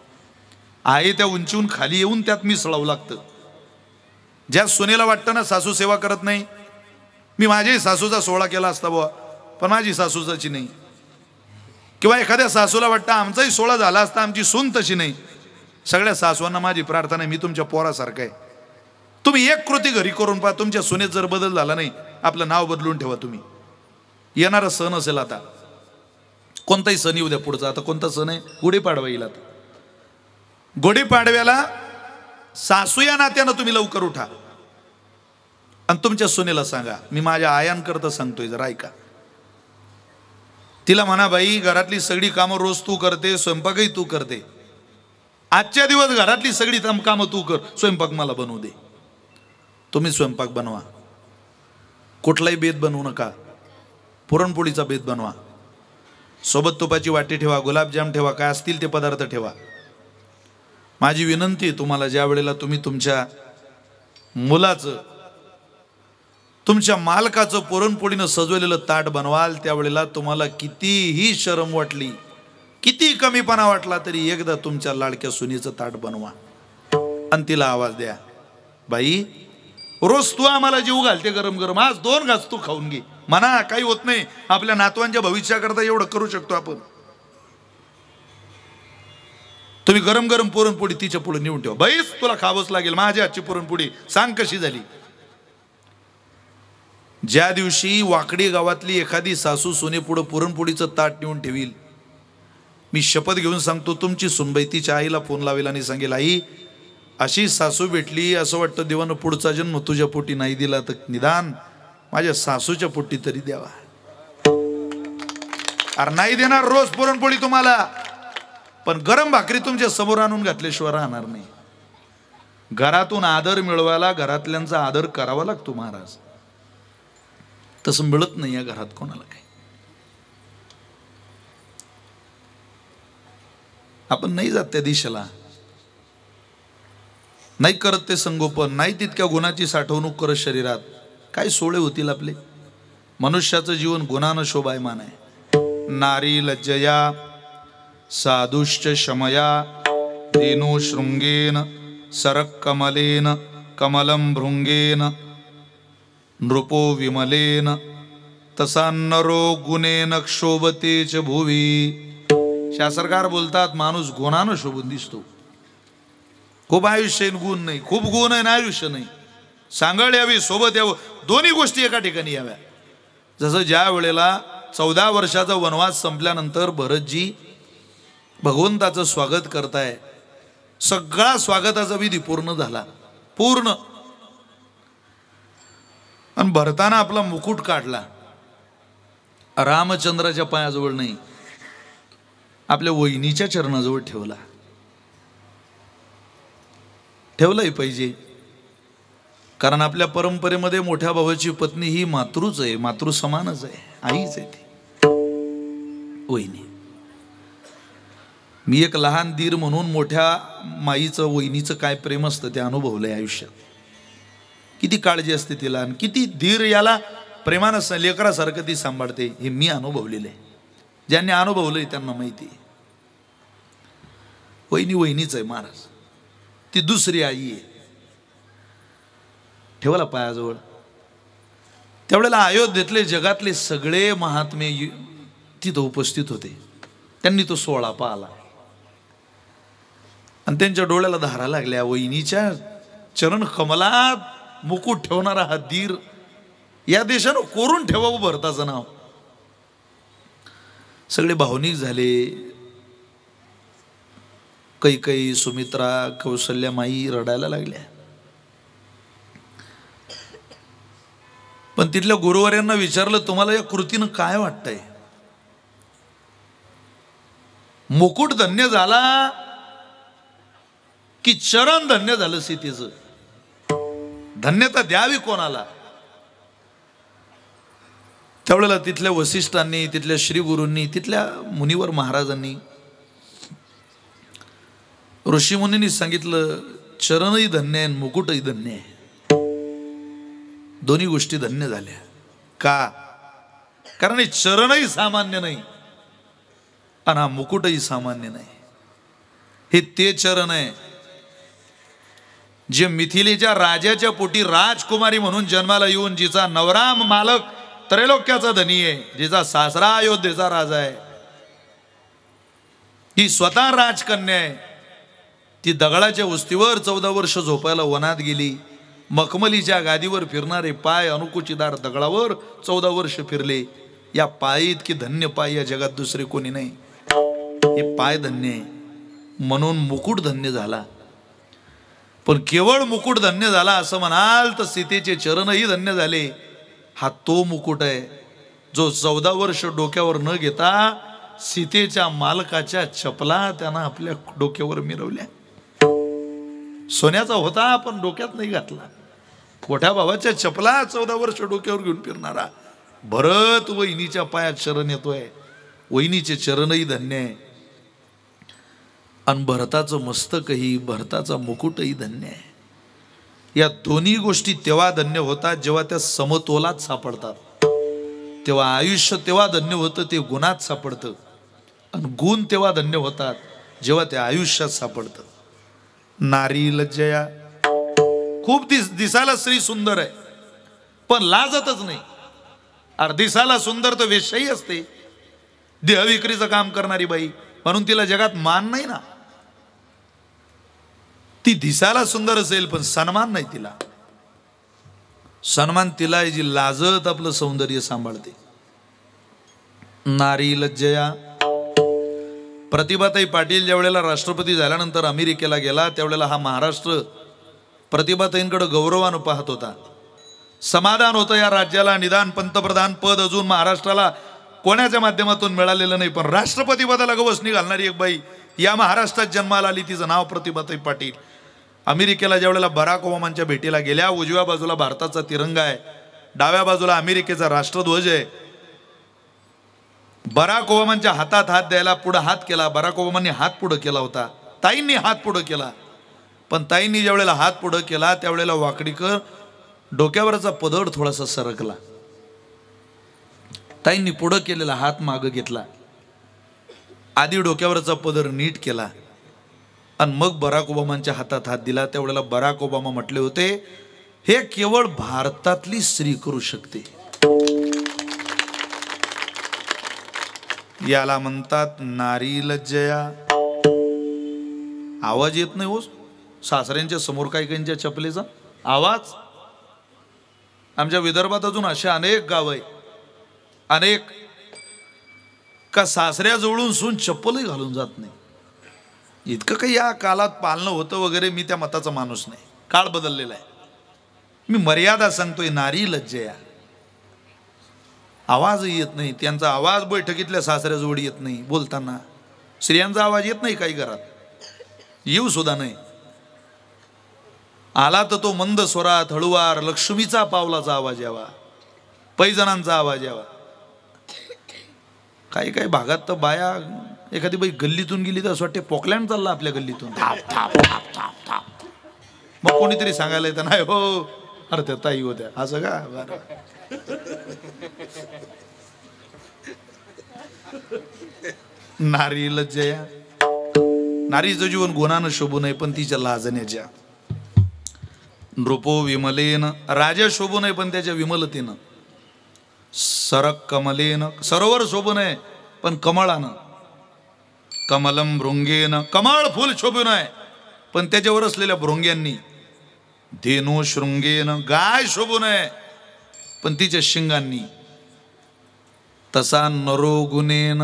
आहे त्या उंचीहून खाली येऊन त्यात मिसळावं लागतं. ज्या सुनेला वाटतं ना सासू सेवा करत नाही, मी माझ्याही सासूचा सोहळा केला असता बुवा पण माझी सासूचाची नाही, किंवा एखाद्या सासूला वाटतं आमचाही सोहळा झाला असता आमची सून तशी नाही. सगळ्या सासवांना माझी प्रार्थना आहे, मी तुमच्या पोरासारखं आहे. तुम्ही एक कृती घरी करून पहा, तुमच्या सुनेत जर बदल झाला नाही आपलं नाव बदलून ठेवा तुम्ही. येणारा सण असेल, आता कोणताही सण येऊ द्या पुढचा. आता कोणता सण आहे? गुढीपाडवा येईल. आता गुढीपाडव्याला सासू या नात्यानं तुम्ही लवकर उठा आणि तुमच्या सुनेला सांगा, मी माझ्या आयांकरता सांगतोय जरा ऐका. तिला म्हणा, बाई घरातली सगळी कामं रोज तू करते, स्वयंपाकही तू करते, आजच्या दिवस घरातली सगळी कामं तू कर, स्वयंपाक मला बनवू दे. तुम्ही स्वयंपाक बनवा, कुठलाही बेत बनवू नका, पुरणपोळीचा बेत बनवा, सोबत तुपाची वाटी ठेवा, गुलाबजाम ठेवा, काय असतील ते पदार्थ ठेवा. माझी विनंती आहे तुम्हाला, ज्या वेळेला तुम्ही तुमच्या मुलाचं, तुमच्या मालकाचं पुरणपोळीनं सजवलेलं ताट बनवाल त्यावेळेला तुम्हाला कितीही शरम वाटली, किती कमीपणा वाटला तरी एकदा तुमच्या लाडक्या सुनीचं ताट बनवा आणि तिला आवाज द्या, बाई रोज तू आम्हाला जीव घालते गरम गरम, आज 2 घास तू खाऊन घे. म्हणा काही होत नाही, आपल्या नातवांच्या भविष्याकरता एवढं करू शकतो आपण. तुम्ही गरम गरम पुरणपोळी तिच्या पुढे नेऊन ठेवा, बाईच तुला खावंच लागेल माझ्या हातची पुरणपोळी, सांग कशी झाली. ज्या दिवशी वाकडी गावातली एखादी सासू सोने पुढे पुरणपोळीचं ताट नेऊन ठेवील, मी शपथ घेऊन सांगतो तुमची सुनबाई तिच्या आईला फोन लावेल आणि सांगेल, आई अशी सासू भेटली, असं वाटतं देवानं पुढचा जन्म तुझ्या पोटी नाही दिला तर निदान माझ्या सासूच्या पोटी तरी द्यावा. अरे नाही देणार रोज पुरणपोळी तुम्हाला, पण गरम भाकरी तुमच्या समोर आणून घातल्याशिवाय राहणार नाही. घरातून आदर मिळवायला घरातल्यांचा आदर करावा लागतो महाराज, तसं मिळत नाही या घरात कोणाला. काही आपण नाही जात त्या दिशेला, नाही करत ते संगोपन, नाही तितक्या गुणाची साठवणूक करत शरीरात, काय सोळे होतील आपले. मनुष्याचं जीवन गुणानं शोभायमान आहे. नारी लज्जया साधुश्च शमया धेनु शृंगेन सरक कमलेन कमलं भृंगेन नृपो विमलेन तसा नरो गुणेन क्षोभते च भुवी. शास्त्रकार बोलतात माणूस गुणानं शोभून दिसतो. खूप आयुष्य गुण नाही, खूप गुण आहे ना आयुष्य नाही. सांगळ यावी, सोबत यावं, दोन्ही गोष्टी एका ठिकाणी याव्या. जसं ज्या वेळेला 14 वर्षाचा वनवास संपल्यानंतर भरतजी भगवंताचं स्वागत करताय, सगळा स्वागताचा विधी पूर्ण झाला, पूर्ण. आणि भरताना आपला मुकुट काढला, रामचंद्राच्या पायाजवळ नाही, आपल्या वहिनीच्या चरणाजवळ ठेवला. ठेवलंही पाहिजे, कारण आपल्या परंपरेमध्ये मोठ्या भावाची पत्नी ही मातृच आहे, मातृ समानच आहे, आईच आहे ती वहिनी. मी एक लहान दीर म्हणून मोठ्या माईचं वहिनीचं काय प्रेम असतं ते अनुभवलंय आयुष्यात. किती काळजी असते तिला आणि किती धीर याला प्रेमानं लेकरासारखं ती सांभाळते, हे मी अनुभवलेलं आहे. ज्यांनी अनुभवलंय त्यांना माहिती. वहिनी वहिनीच आहे महाराज, ती दुसरी आई आहे. ठेवला पायाजवळ. त्यावेळेला अयोध्येतले जगातले सगळे महात्मे तिथं उपस्थित होते. त्यांनी तो सोहळा पाहिला आणि त्यांच्या डोळ्याला धारा लागल्या. वहिनीच्या चरण कमलात मुकुट ठेवणारा हा धीर या देशानं कोरून ठेवावं भरताचं नाव. सगळे भावनिक झाले. कैकेयी, सुमित्रा, कौशल्या माई रडायला लागल्या. पण तिथल्या गुरुवर्यांना विचारलं, तुम्हाला या कृतीनं काय वाटतंय? मुकुट धन्य झाला की चरण धन्य झालं सीतेचं? धन्यता द्यावी कोणाला? त्यावेळेला तिथल्या वसिष्ठांनी, तिथल्या श्री गुरूंनी, तिथल्या मुनिवर महाराजांनी, ऋषीमुनींनी सांगितलं, चरणही धन्य आहे, मुकुटही धन्य आहे. दोन्ही गोष्टी धन्य झाल्या. का? कारण हे चरणही सामान्य नाही आणि हा मुकुटही सामान्य नाही. हे ते चरण आहे जे मिथिलेच्या राजाच्या पोटी राजकुमारी म्हणून जन्माला येऊन जिचा नवरा मालक त्रैलोक्याचा धनी आहे, जिचा सासरा अयोध्येचा राजा आहे, ही स्वतः राजकन्या आहे. ती दगडाच्या उस्तीवर 14 वर्ष झोपायला वनात गेली. मखमलीच्या गादीवर फिरणारे पाय अनुकुचीदार दगडावर 14 वर्ष फिरले. या पायी इतकी धन्य पाय या जगात दुसरे कोणी नाही. हे पाय धन्य आहे म्हणून मुकुट धन्य झाला. पण केवळ मुकुट धन्य झाला असं म्हणाल तर सीतेचे चरणही धन्य झाले. हा तो मुकुट आहे जो 14 वर्ष डोक्यावर न घेता सीतेच्या मालकाच्या चपला त्यानं आपल्या डोक्यावर मिरवल्या. सोन्याचा होता पण डोक्यात नाही घातला. मोठ्या भावाच्या चपला 14 वर्ष डोक्यावर घेऊन फिरणारा भरत वहिनीच्या पायात शरण येतोय. वहिनीचे चरणही धन्य आहे आणि भरताचं मस्तकही, भरताचा मुकुटही धन्य आहे. या दोन्ही गोष्टी तेव्हा धन्य होतात जेव्हा त्या समतोलात सापडतात. तेव्हा आयुष्य तेव्हा धन्य होतं, ते गुणात सापडतं. आणि गुण तेव्हा धन्य होतात जेव्हा ते आयुष्यात सापडतं. नारी लज्जया, खूप दिसायला स्त्री सुंदर आहे पण लाजतच नाही. अरे दिसायला सुंदर तर वेश्याही असते, देहविक्रीचं काम करणारी बाई, म्हणून तिला जगात मान नाही ना. ती दिसायला सुंदर असेल पण सन्मान नाही तिला. सन्मान तिला आहे जी लाजत आपलं सौंदर्य सांभाळते. नारी लज्जया. प्रतिभाताई पाटील ज्या वेळेला राष्ट्रपती झाल्यानंतर अमेरिकेला गेला त्यावेळेला हा महाराष्ट्र प्रतिभाताईंकडे गौरवानं पाहत होता. समाधान होतं या राज्याला, निदान पंतप्रधान पद अजून महाराष्ट्राला कोणाच्या माध्यमातून मिळालेलं नाही, पण राष्ट्रपती पदाला गवसणी घालणारी एक बाई या महाराष्ट्रात जन्माला आली, तिचं नाव प्रतिभाताई पाटील. अमेरिकेला ज्या वेळेला बराक ओबामांच्या भेटीला गेल्या, उजव्या बाजूला भारताचा तिरंगा आहे, डाव्या बाजूला अमेरिकेचा राष्ट्रध्वज आहे. बराक ओबामांच्या हातात हात द्यायला पुढे हात केला, बराक ओबामांनी हात पुढे केला होता, ताईंनी हात पुढे केला, पण ताईंनी ज्या वेळेला हात पुढे केला त्यावेळेला वाकडीकर डोक्यावरचा पदर थोडासा सरकला. ताईंनी पुढे केलेला हात मागे घेतला, आधी डोक्यावरचा पदर नीट केला आणि मग बराक ओबामांच्या हातात हात दिला. त्यावेळेला बराक ओबामा म्हटले होते, हे केवळ भारतातली स्त्री करू शकते. याला म्हणतात नारी लज्जया. आवाज येत नाही हो सासऱ्यांच्या समोर काही काहींच्या चपलेचा आवाज. आमच्या विदर्भात अजून अशा अनेक गाव आहे, अनेक का सासऱ्याजवळून सून चप्पलही घालून जात नाही. इतकं काही या काळात पालनं होतं वगैरे, मी त्या मताचा माणूस नाही, काळ बदललेला आहे. मी मर्यादा सांगतोय. नारी लज्जया. आवाजही येत नाही त्यांचा, आवाज बैठकीतल्या सासऱ्याजवळ येत नाही बोलताना. स्त्रियांचा आवाज येत नाही काही घरात, येऊ सुद्धा नाही. आला तर तो मंद स्वरात हळुवार लक्ष्मीचा पावलाचा आवाज यावा, पैजणांचा आवाज यावा. काही काही भागात तर बाया, एखादी बाई गल्लीतून गेली तर असं वाटते पोकलँड चालला आपल्या गल्लीतून, थाप थाप थाप थाप थाप. मग कोणीतरी सांगायला येतं नाही हो, अरे त्या ताई होत्या, असं का. नारी लज्जया. नारीचं जीवन गुणानं शोभू नये पण तिच्या लाजण्याच्या. नृपो विमलेन. राजा शोभू नये पण त्याच्या विमलतेनं. सरक कमलेन. सरोवर शोभू नये पण कमळानं. कमलम भृंगेन. कमळ फुल शोभू नये पण त्याच्यावर असलेल्या भृंग्यांनी. धेनू शृंगेन. गाय शोभू नये पण तिच्या शिंगांनी. तसा नरो गुणेन.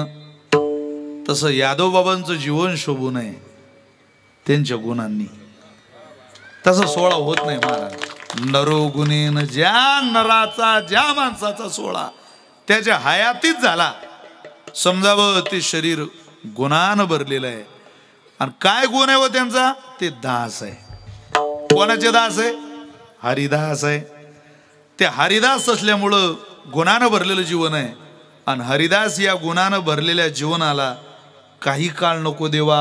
तसं यादव बाबांचं जीवन शोभू नये त्यांच्या गुणांनी. तसं सोहळा होत नाही महाराज. नरो गुणेन. ज्या नराचा, ज्या माणसाचा सोहळा त्याच्या हयातीत झाला, समजावं ते शरीर गुणानं भरलेलं आहे. आणि काय गुण आहे व त्यांचा? ते दास आहे. कोणाचे दास आहे? हरिदास आहे. ते हरिदास असल्यामुळं गुणानं भरलेलं जीवन आहे. आणि हरिदास या गुणानं भरलेल्या जीवनाला काही काळ नको देवा.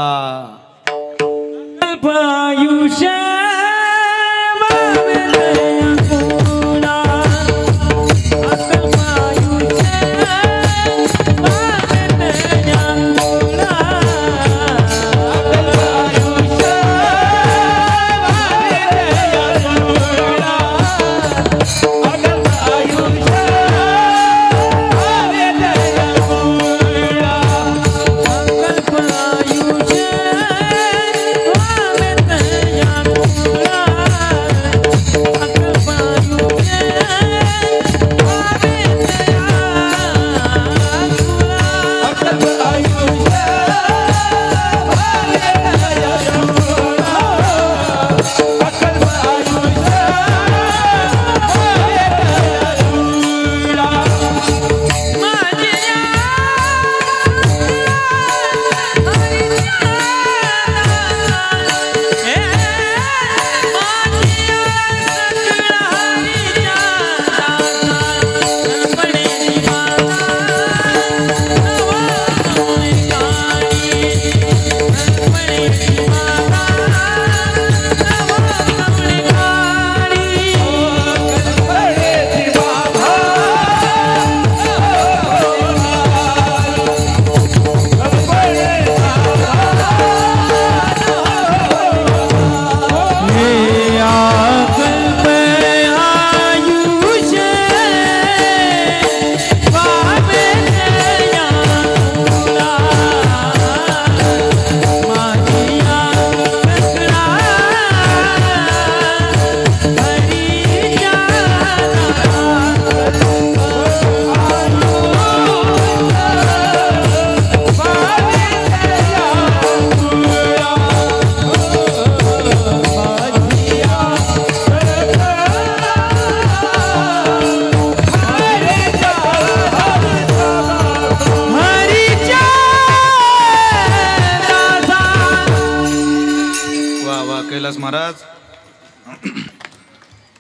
कैलास महाराज,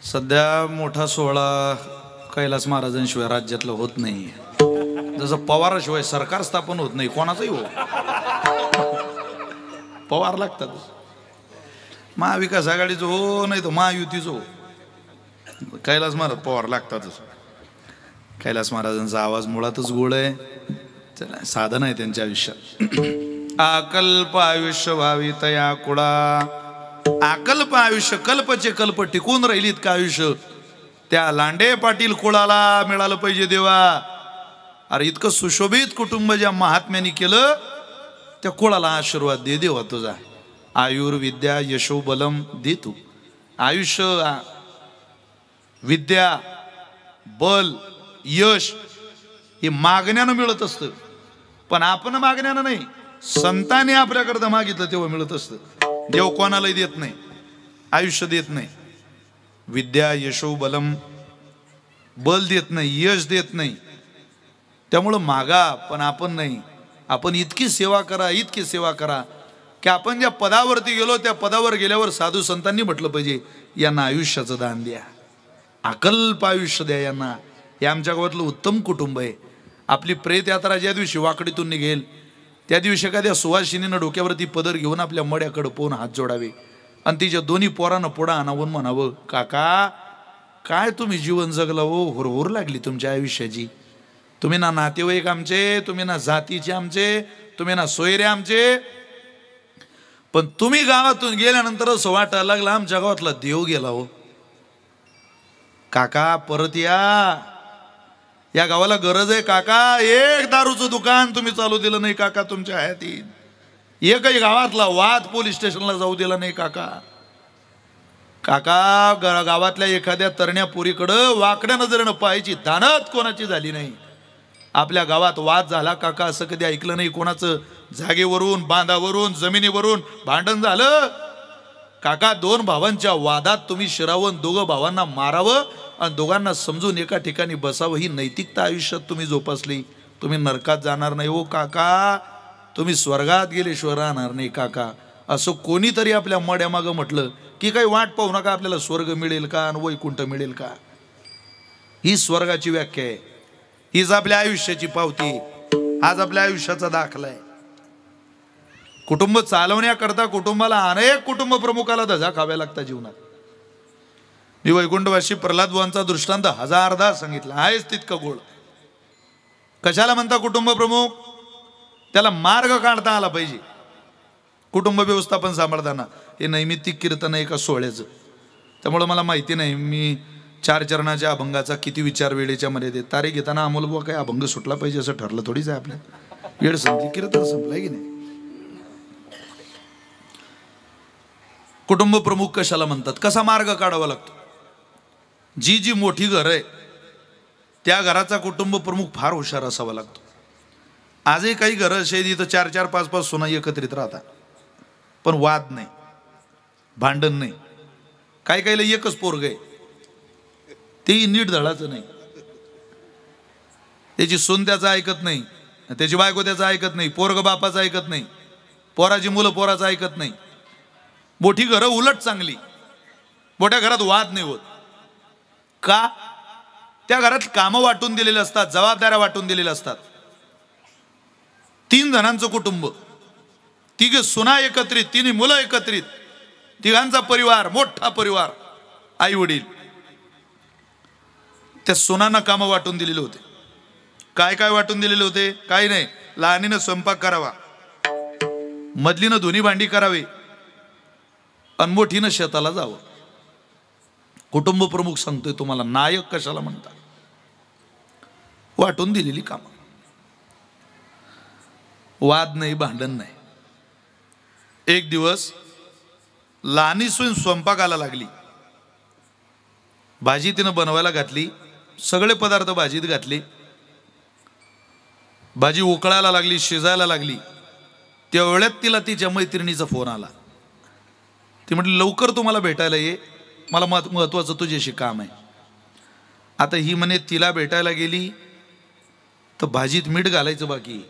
सध्या मोठा सोहळा कैलास महाराजांशिवाय राज्यातलं होत नाही. जसं पवाराशिवाय सरकार स्थापन होत नाही कोणाचंही. हो, पवार लागतात. महाविकास आघाडीचं हो, नाही तर महायुतीचं हो, कैलास महाराज पवार लागतातच. कैलास महाराजांचा आवाज मुळातच गोड आहे. चला, साधन आहे त्यांच्या आयुष्यात. अकल्प आयुष्य व्हावी तया कुळा. अकल्प आयुष्य, कल्पचे कल्प टिकून राहिली इतकं आयुष्य त्या लांडे पाटील कुळाला मिळालं पाहिजे देवा. अरे इतकं सुशोभित कुटुंब ज्या महात्म्याने केलं त्या कुळाला आशीर्वाद दे देवा तुझा. आयुर्विद्या यशो बलम दे तू. आयुष्य, विद्या, बल, यश हे मागण्यानं मिळत असतं, पण आपण मागण्यानं नाही, संतांनी आपल्याकडं मागितलं तेव्हा मिळत असतं. देव कोणालाही देत नाही, आयुष्य देत नाही. विद्या यशो बलम, बल देत नाही, यश देत नाही. त्यामुळं मागा, पण आपण नाही. आपण इतकी सेवा करा, इतकी सेवा करा की आपण ज्या पदावरती गेलो त्या पदावर गेल्यावर साधू संतांनी म्हटलं पाहिजे यांना आयुष्याचं दान द्या, अकल्प आयुष्य द्या यांना. हे आमच्या गावातलं उत्तम कुटुंब आहे. आपली प्रेत यात्रा ज्या दिवशी वाकडीतून निघेल त्या दिवशी एखाद्या सुवासिनीनं डोक्यावरती पदर घेऊन आपल्या मड्याकडं पोहून हात जोडावे आणि तिच्या दोन्ही पोरांना पुढं आणावून म्हणावं, काका काय तुम्ही जीवन जगला हो, हुरहुर लागली तुमच्या आयुष्याची. तुम्ही ना नातेवाईक आमचे, तुम्ही ना जातीचे आमचे, तुम्ही ना सोयरे आमचे, पण तुम्ही गावातून गेल्यानंतर असं वाटायला लागलं आमच्या गावातला देव गेला हो. काका परत या गावाला गरज आहे काका. एक दारूचं दुकान तुम्ही चालू दिलं नाही काका तुमच्या हयातीत. एकही गावातला वाद पोलीस स्टेशनला जाऊ दिला नाही काका. काका गावातल्या एखाद्या तरण्या पोरीकडं वाकड्या नजरेनं पाहायची दानत कोणाची झाली नाही. आपल्या गावात वाद झाला काका असं कधी ऐकलं नाही. कोणाचं जागेवरून, बांधावरून, जमिनीवरून भांडण झालं काका. दोन भावांच्या वादात तुम्ही शिरावून दोघं भावांना मारावं आणि दोघांना समजून एका ठिकाणी बसावं, ही नैतिकता आयुष्यात तुम्ही जोपासली, तुम्ही नरकात जाणार नाही हो काका. तुम्ही स्वर्गात गेल्याशिवाय राहणार नाही काका. असं कोणीतरी आपल्या मड्यामागं म्हटलं की काही वाट पाहू नका, आपल्याला स्वर्ग मिळेल का आणि वैकुंठ मिळेल का. ही स्वर्गाची व्याख्या आहे. हीच आपल्या आयुष्याची पावती, आज आपल्या आयुष्याचा दाखला आहे. कुटुंब चालवण्याकरता कुटुंबाला अनेक कुटुंब प्रमुखाला धजा खाव्या लागतात जीवनात. मी वैकुंठवासी प्रल्हाद बुवांचा दृष्टांत हजारदा सांगितला, आहेच तितकं गोड. कशाला म्हणता कुटुंब प्रमुख? त्याला मार्ग काढता आला पाहिजे. कुटुंब व्यवस्थापन सांभाळताना हे नैमित्तिक कीर्तन आहे एका सोहळ्याचं, त्यामुळं मला माहिती नाही मी 4 चरणाच्या अभंगाचा किती विचार वेळेच्या मर्यादेत. तारीख घेताना अमोल बुवा काय अभंग सुटला पाहिजे असं ठरलं थोडीच आहे. आपल्या वेळ संपली, कीर्तन संपलंय की नाही. कुटुंब प्रमुख कशाला म्हणतात? कसा मार्ग काढावा लागतो? जी जी मोठी घर आहे त्या घराचा कुटुंब प्रमुख फार हुशार असावा लागतो. आजही काही घरं असे इथं 4-4, 5-5 सुना एकत्रित राहतात, पण वाद नाही, भांडण नाही. काही काहीला एकच पोरग आहे, तेही नीट धडाचं नाही. त्याची सून त्याचं ऐकत नाही, त्याची बायको त्याचं ऐकत नाही, पोरग बापाचं ऐकत नाही, पोराची मुलं पोराचं ऐकत नाही. मोठी घरं उलट चांगली, मोठ्या घरात वाद नाही होत. का? त्या घरात कामं वाटून दिलेले असतात, जबाबदाऱ्या वाटून दिलेल्या असतात. 3 जणांचं कुटुंब, 3 सुना एकत्रित, 3 मुलं एकत्रित, 3घांचा परिवार, मोठा परिवार, आई वडील. त्या सुनांना कामं वाटून दिलेले होते. काय काय वाटून दिलेले होते? काही नाही, लहानीनं स्वयंपाक करावा, मधलीनं धुनी भांडी करावी, अनमोठीनं शेताला जावं. कुटुंब प्रमुख सांगतोय तुम्हाला, नायक कशाला म्हणतात? वाटून दिलेली कामं, वाद नाही, भांडण नाही. एक दिवस लहानी सून स्वयंपाकाला लागली. भाजी तिनं बनवायला घातली, सगळे पदार्थ भाजीत घातले. भाजी उकळायला लागली, शिजायला लागली. तेवढ्यात तिला तिच्या मैत्रिणीचा फोन आला. ती म्हटली लवकर तुम्हाला भेटायला ये, मला महत्वाचं तुझ्याशी काम आहे. आता ही म्हणे तिला भेटायला गेली तर भाजीत मीठ घालायचं बाकी.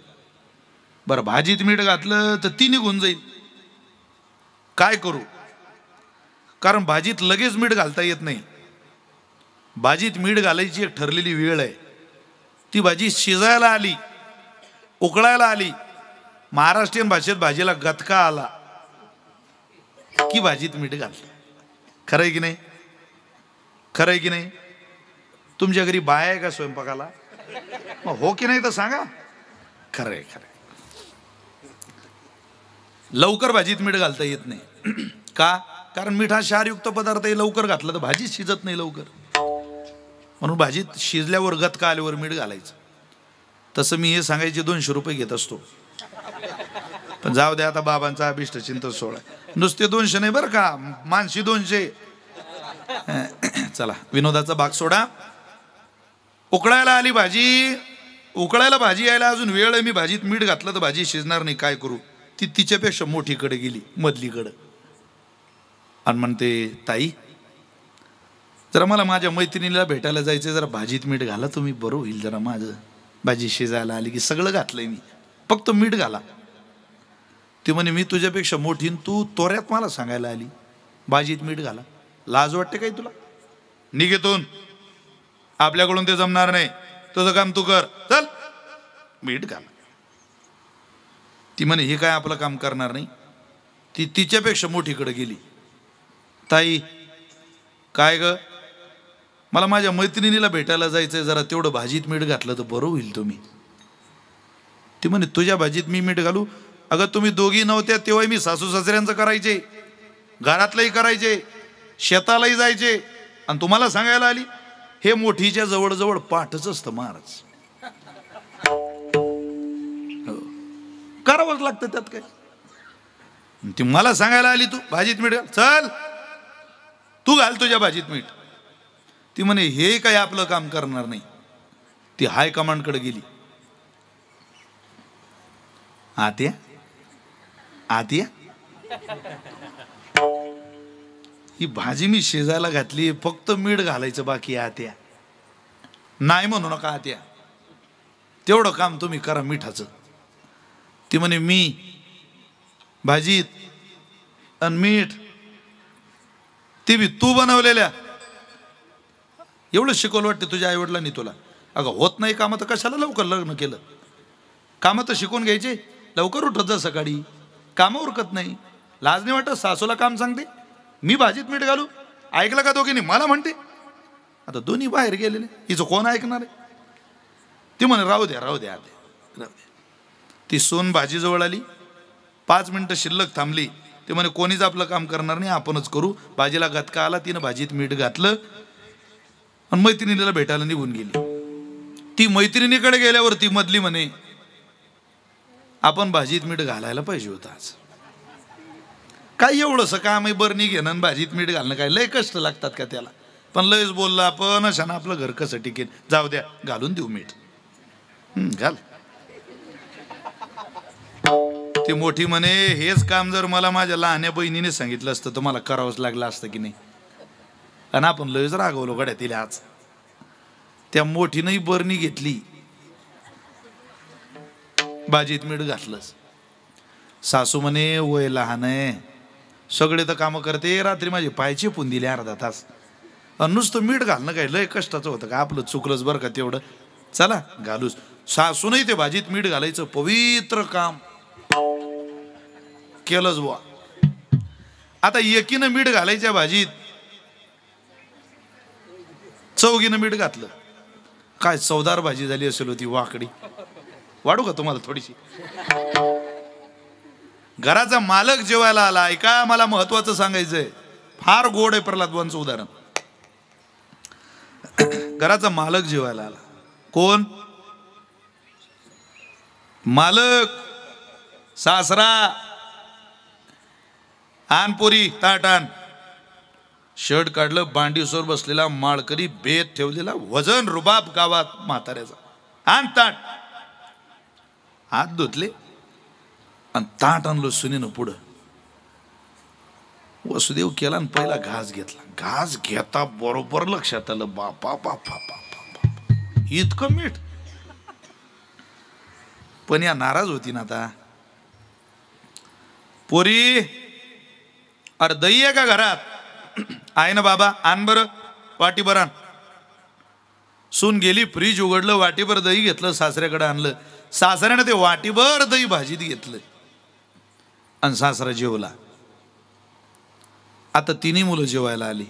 बरं भाजीत मीठ घातलं तर ती निघून जाईल, काय करू? कारण भाजीत लगेच मीठ घालता येत नाही. भाजीत मीठ घालायची एक ठरलेली वेळ आहे. ती भाजी शिजायला आली, उकळायला आली, महाराष्ट्रीयन भाषेत भाजीला गतका आला की भाजीत मीठ घालतं. खरं आहे की नाही? खरं आहे की नाही? तुमच्या घरी बाया आहे का स्वयंपाकाला? मग हो की नाही तर सांगा. खरं आहे, खरं आहे. लवकर भाजीत मीठ घालता येत नाही. का? कारण मीठ हा क्षारयुक्त पदार्थ आहे. लवकर घातलं तर भाजी शिजत नाही लवकर. म्हणून भाजीत शिजल्यावर गतका आल्यावर मीठ घालायचं. तसं मी हे सांगायचे 200 रुपये घेत असतो. पण जाऊ द्या, आता बाबांचा अभिष्ट चिंतन सोहळा. नुसते 200 नाही बरं का, मानशी 200. चला, विनोदाचा भाग सोडा. उकळायला आली भाजी, उकळायला भाजी यायला अजून वेळ आहे. मी भाजीत मीठ घातलं तर भाजी शिजणार नाही. काय करू? ती तिच्यापेक्षा मोठीकडे गेली, मधलीकडं, आणि म्हणते, ताई जरा मला माझ्या मैत्रिणीला भेटायला जायचं, जरा भाजीत मीठ घाला तुम्ही, बरं होईल जरा माझं. भाजी शिजायला आली की सगळं घातलंय मी, फक्त मीठ घाला. ती म्हणे, मी तुझ्यापेक्षा मोठी, तू तोऱ्यात मला सांगायला आली भाजीत मीठ घाला. लाज वाटते काही तुला? निघेतून, आपल्याकडून ते जमणार नाही. तुझं काम तू कर, चल मीठ घाला. ती म्हणे, हे काय आपलं काम करणार नाही. ती तिच्यापेक्षा मोठीकडे गेली. ताई काय ग, मला माझ्या मैत्रिणीला भेटायला जायचंय, जरा तेवढं भाजीत मीठ घातलं तर बरं होईल तुम्ही. ती म्हणे, तुझ्या भाजीत मी मीठ घालू? अगं तुम्ही दोघी नव्हत्या तेव्हा मी सासू सासऱ्यांचं करायचे, घरातलंही करायचे, शेतालाही जायचे, आणि तुम्हाला सांगायला आली? हे मोठीच्या जवळजवळ पाठच असतं महाराज. करावंच लागतं, त्यात काय. ती मला सांगायला आली तू भाजीत मीठ घाल, चल तू घाल तुझ्या भाजीत मीठ. ती म्हणे, हे काय आपलं काम करणार नाही. ती हायकमांडकडे गेली. आत्या आत्या, ही भाजी मी शिजायला घातली, फक्त मीठ घालायचं बाकी आहे आत्या. नाही म्हणू नका आत्या, तेवढं काम तुम्ही करा मिठाचं. ती म्हणे, मी भाजीत आणि मीठ ती बी तू बनवलेल्या, एवढं शिकवलं वाटतं तुझ्या आईवडिलांनी तुला? अगं होत नाही कामं तर कशाला लवकर लग्न केलं? कामं तर शिकून घ्यायचे. लवकर उठत जा सकाळी, कामं उरकत नाही. लाज नाही वाटत? सासूला काम सांगते, मी भाजीत मीठ घालू. ऐकलं का दोघींनी? मला म्हणते. आता दोन्ही बाहेर गेलेले, हिचं कोण ऐकणार आहे? ती म्हणे, राहू द्या राहू द्या राहू द्या. ती सून भाजीजवळ आली, 5 मिनिटं शिल्लक थांबली. ते म्हणे, कोणीच आपलं काम करणार नाही, आपणच करू. भाजीला गतका आला, तिनं भाजीत मीठ घातलं आणि मैत्रिणीला भेटायला निघून गेली. ती मैत्रिणीकडे गेल्यावर ती मधली म्हणे, आपण भाजीत मीठ घालायला पाहिजे होतं आज. काय एवढंसं काम आहे, बरणी घेणं आणि भाजीत मीठ घालणं, काय लय कष्ट लागतात का त्याला? पण लयच बोलला आपण, अशानं आपलं घर कसं टिकेल? जाऊ द्या, घालून देऊ मीठ. घाल. ती मोठी म्हणे, हेच काम जर मला माझ्या लहान्या बहिणीने सांगितलं असतं तर मला करावंच लागलं असतं की नाही? आणि आपण लयच रागवलो गड्या तिला आज. त्या मोठीनंही बरणी घेतली, भाजीत मीठ घातलंच. सासू म्हणे, वय लहान आहे, सगळे तर कामं करते, रात्री माझे पाय चेपून दिले अर्धा तास, आणि नुसतं मीठ घालणं काय लय कष्टाचं होतं का? आपलं चुकलंच बरं का तेवढं, चला घालूच. सासूनही ते भाजीत मीठ घालायचं पवित्र काम केलंच बुवा. आता एकीनं मीठ घालायच्या भाजीत, चौघीनं मीठ घातलं. काय चवदार भाजी झाली असेल होती, वाकडी. वाढू का तुम्हाला थोडीशी? घराचा मालक जेवायला आला. ऐका, मला महत्वाचं सांगायचंय, फार गोड आहे प्रल्हाद बुवांचं उदाहरण. घराचा मालक जेवायला आला. कोण? मालक, सासरा. आण पोरी, ताट आण. शर्ट काढलं, बांडीसवर बसलेला माळकरी, बेत ठेवलेला, वजन रुबाब गावात म्हाताऱ्याचा. आण ताट. हात धुतले आणि ताट आणलं सुनीनं पुढं. वसुदेव केला आणि पहिला घास घेतला. घास घेता बरोबर लक्षात आलं, बापा बापा बापा, इतकं मीठ. पण या नाराज होती ना आता. पोरी, अरे दही आहे का घरात? आहे ना बाबा, आण बरं वाटीभर आण. सून गेली, फ्रीज उघडलं, वाटीभर दही घेतलं, सासऱ्याकडे आणलं. सासऱ्याने ते वाटीभर दही भाजीत घेतलं आणि सासरा जेवला. आता तिन्ही मुलं जेवायला आली.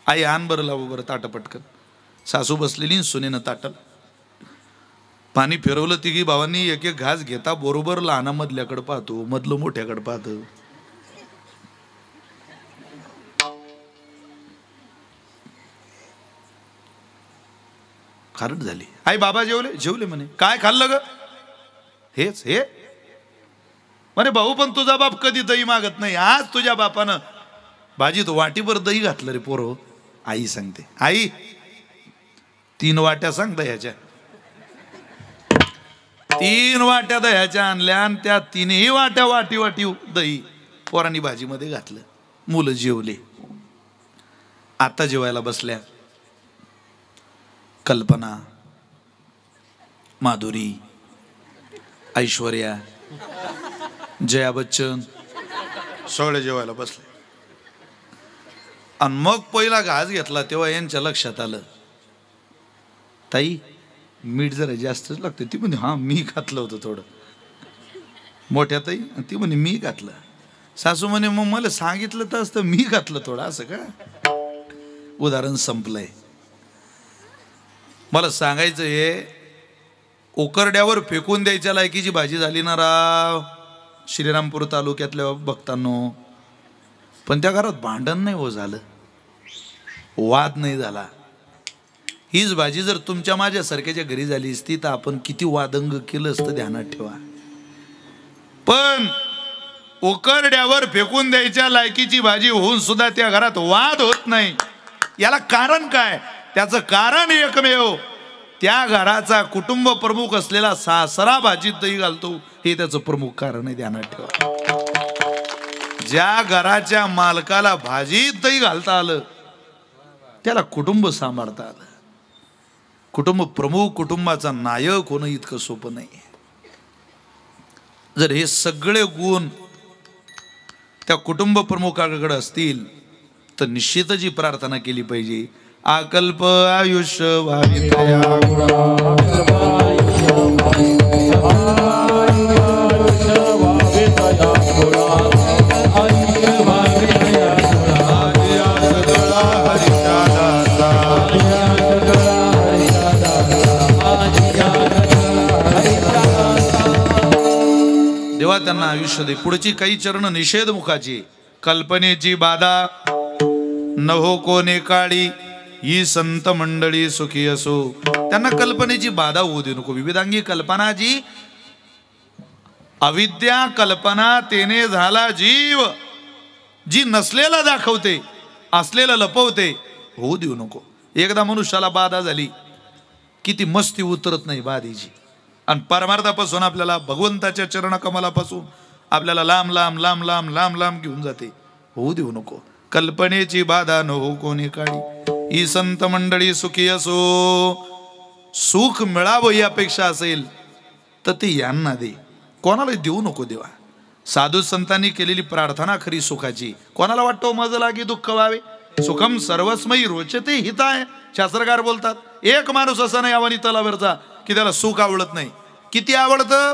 आई आण बरं, लावू बरं ताटं पटकन. सासू बसलेली, सुनेनं ताटल पाणी फिरवलं. तिघी भावांनी एक एक घास घेता बरोबर लहाना मधल्याकडे पाहतो, मधलं मोठ्याकडे पाहतो. खारट झाली. आई बाबा जेवले? जेवले म्हणे. काय खाल्लं ग? हेच हे म्हणे. भाऊ पण तुझा बाप कधी दही मागत नाही, आज तुझ्या बापानं भाजीत वाटीभर दही घातलं रे पोरो. आई सांगते, आई 3 वाट्या सांग दह्याच्या. 3 वाट्या दह्याच्या आणल्या आणि त्या 3ही वाट्या वाटी वाटी दही पोरांनी भाजीमध्ये घातलं. मुलं जेवले. आता जेवायला बसल्या. कल्पना, माधुरी, ऐश्वर्या, जया बच्चन सगळे जेवायला बसले. आणि मग पहिला घास घेतला तेव्हा यांच्या लक्षात आलं, ताई मीठ जरा जास्तच लागतं. ती म्हणे हा मी घातलं होतं थोडं. मोठ्या ताई ती म्हणे मी घातलं. सासू म्हणे मग मला सांगितलं तर असतं, मी घातलं थोडं. असं का? उदाहरण संपलंय. मला सांगायचं हे, उकरड्यावर फेकून द्यायच्या लायकीची भाजी झाली ना राव श्रीरामपूर तालुक्यातल्या भक्तांनो. पण त्या घरात भांडण नाही हो झालं, वाद नाही झाला. हीच भाजी जर तुमच्या माझ्यासारख्याच्या घरी झाली असती तर आपण किती वादंग केलं असतं, ध्यानात ठेवा. पण उकरड्यावर फेकून द्यायच्या लायकीची भाजी होऊन सुद्धा त्या घरात वाद होत नाही. याला कारण काय? त्याचं कारण एकमेव, त्या घराचा कुटुंब प्रमुख असलेला सासरा भाजीत दही घालतो, हे त्याचं प्रमुख कारण आहे. ध्यानात ठेवा. ज्या घराच्या मालकाला भाजीत दही घालता आलं त्याला कुटुंब सांभाळता आलं. कुटुंब प्रमुख, कुटुंबाचा नायक होणं इतकं सोपं नाही. जर हे सगळे गुण त्या कुटुंब प्रमुखाकडे असतील तर निश्चितच ही प्रार्थना केली पाहिजे, अकल्प आयुष्य व्हावे तया देवा त्यांना आयुष्य दे. पुढची काही चरण निषेध मुखाची. कल्पनेची बाधा नहो कोणे काळी, ही संत मंडळी सुखी असो. त्यांना कल्पनेची बाधा होऊ दे नको. विविधांगी कल्पना जी अविद्या कल्पना तेने झाला जीव, जी नसलेला दाखवते, असलेला लपवते, होऊ देऊ नको. एकदा मनुष्याला बाधा झाली की ती मस्ती उतरत नाही बाधेची. आणि परमार्थापासून आपल्याला भगवंताच्या चरणकमलापासून आपल्याला लांब लांब लांब लांब लांब लांब घेऊन जाते. होऊ देऊ नको. कल्पनेची बाधा न हो कोणी काळी, ही संत मंडळी सुखी असो. सुख मिळावं यापेक्षा असेल तर ते यांना दे, कोणाला देऊ नको देवा. साधू संतांनी केलेली प्रार्थना खरी सुखाची. कोणाला वाटतो मज लागी दुःख व्हावे, सुखम सर्वस्मयी रोचते हिताय. शास्त्रकार बोलतात, एक माणूस असा नाही यावनी तलावरचा की त्याला सुख आवडत नाही. किती आवडतं?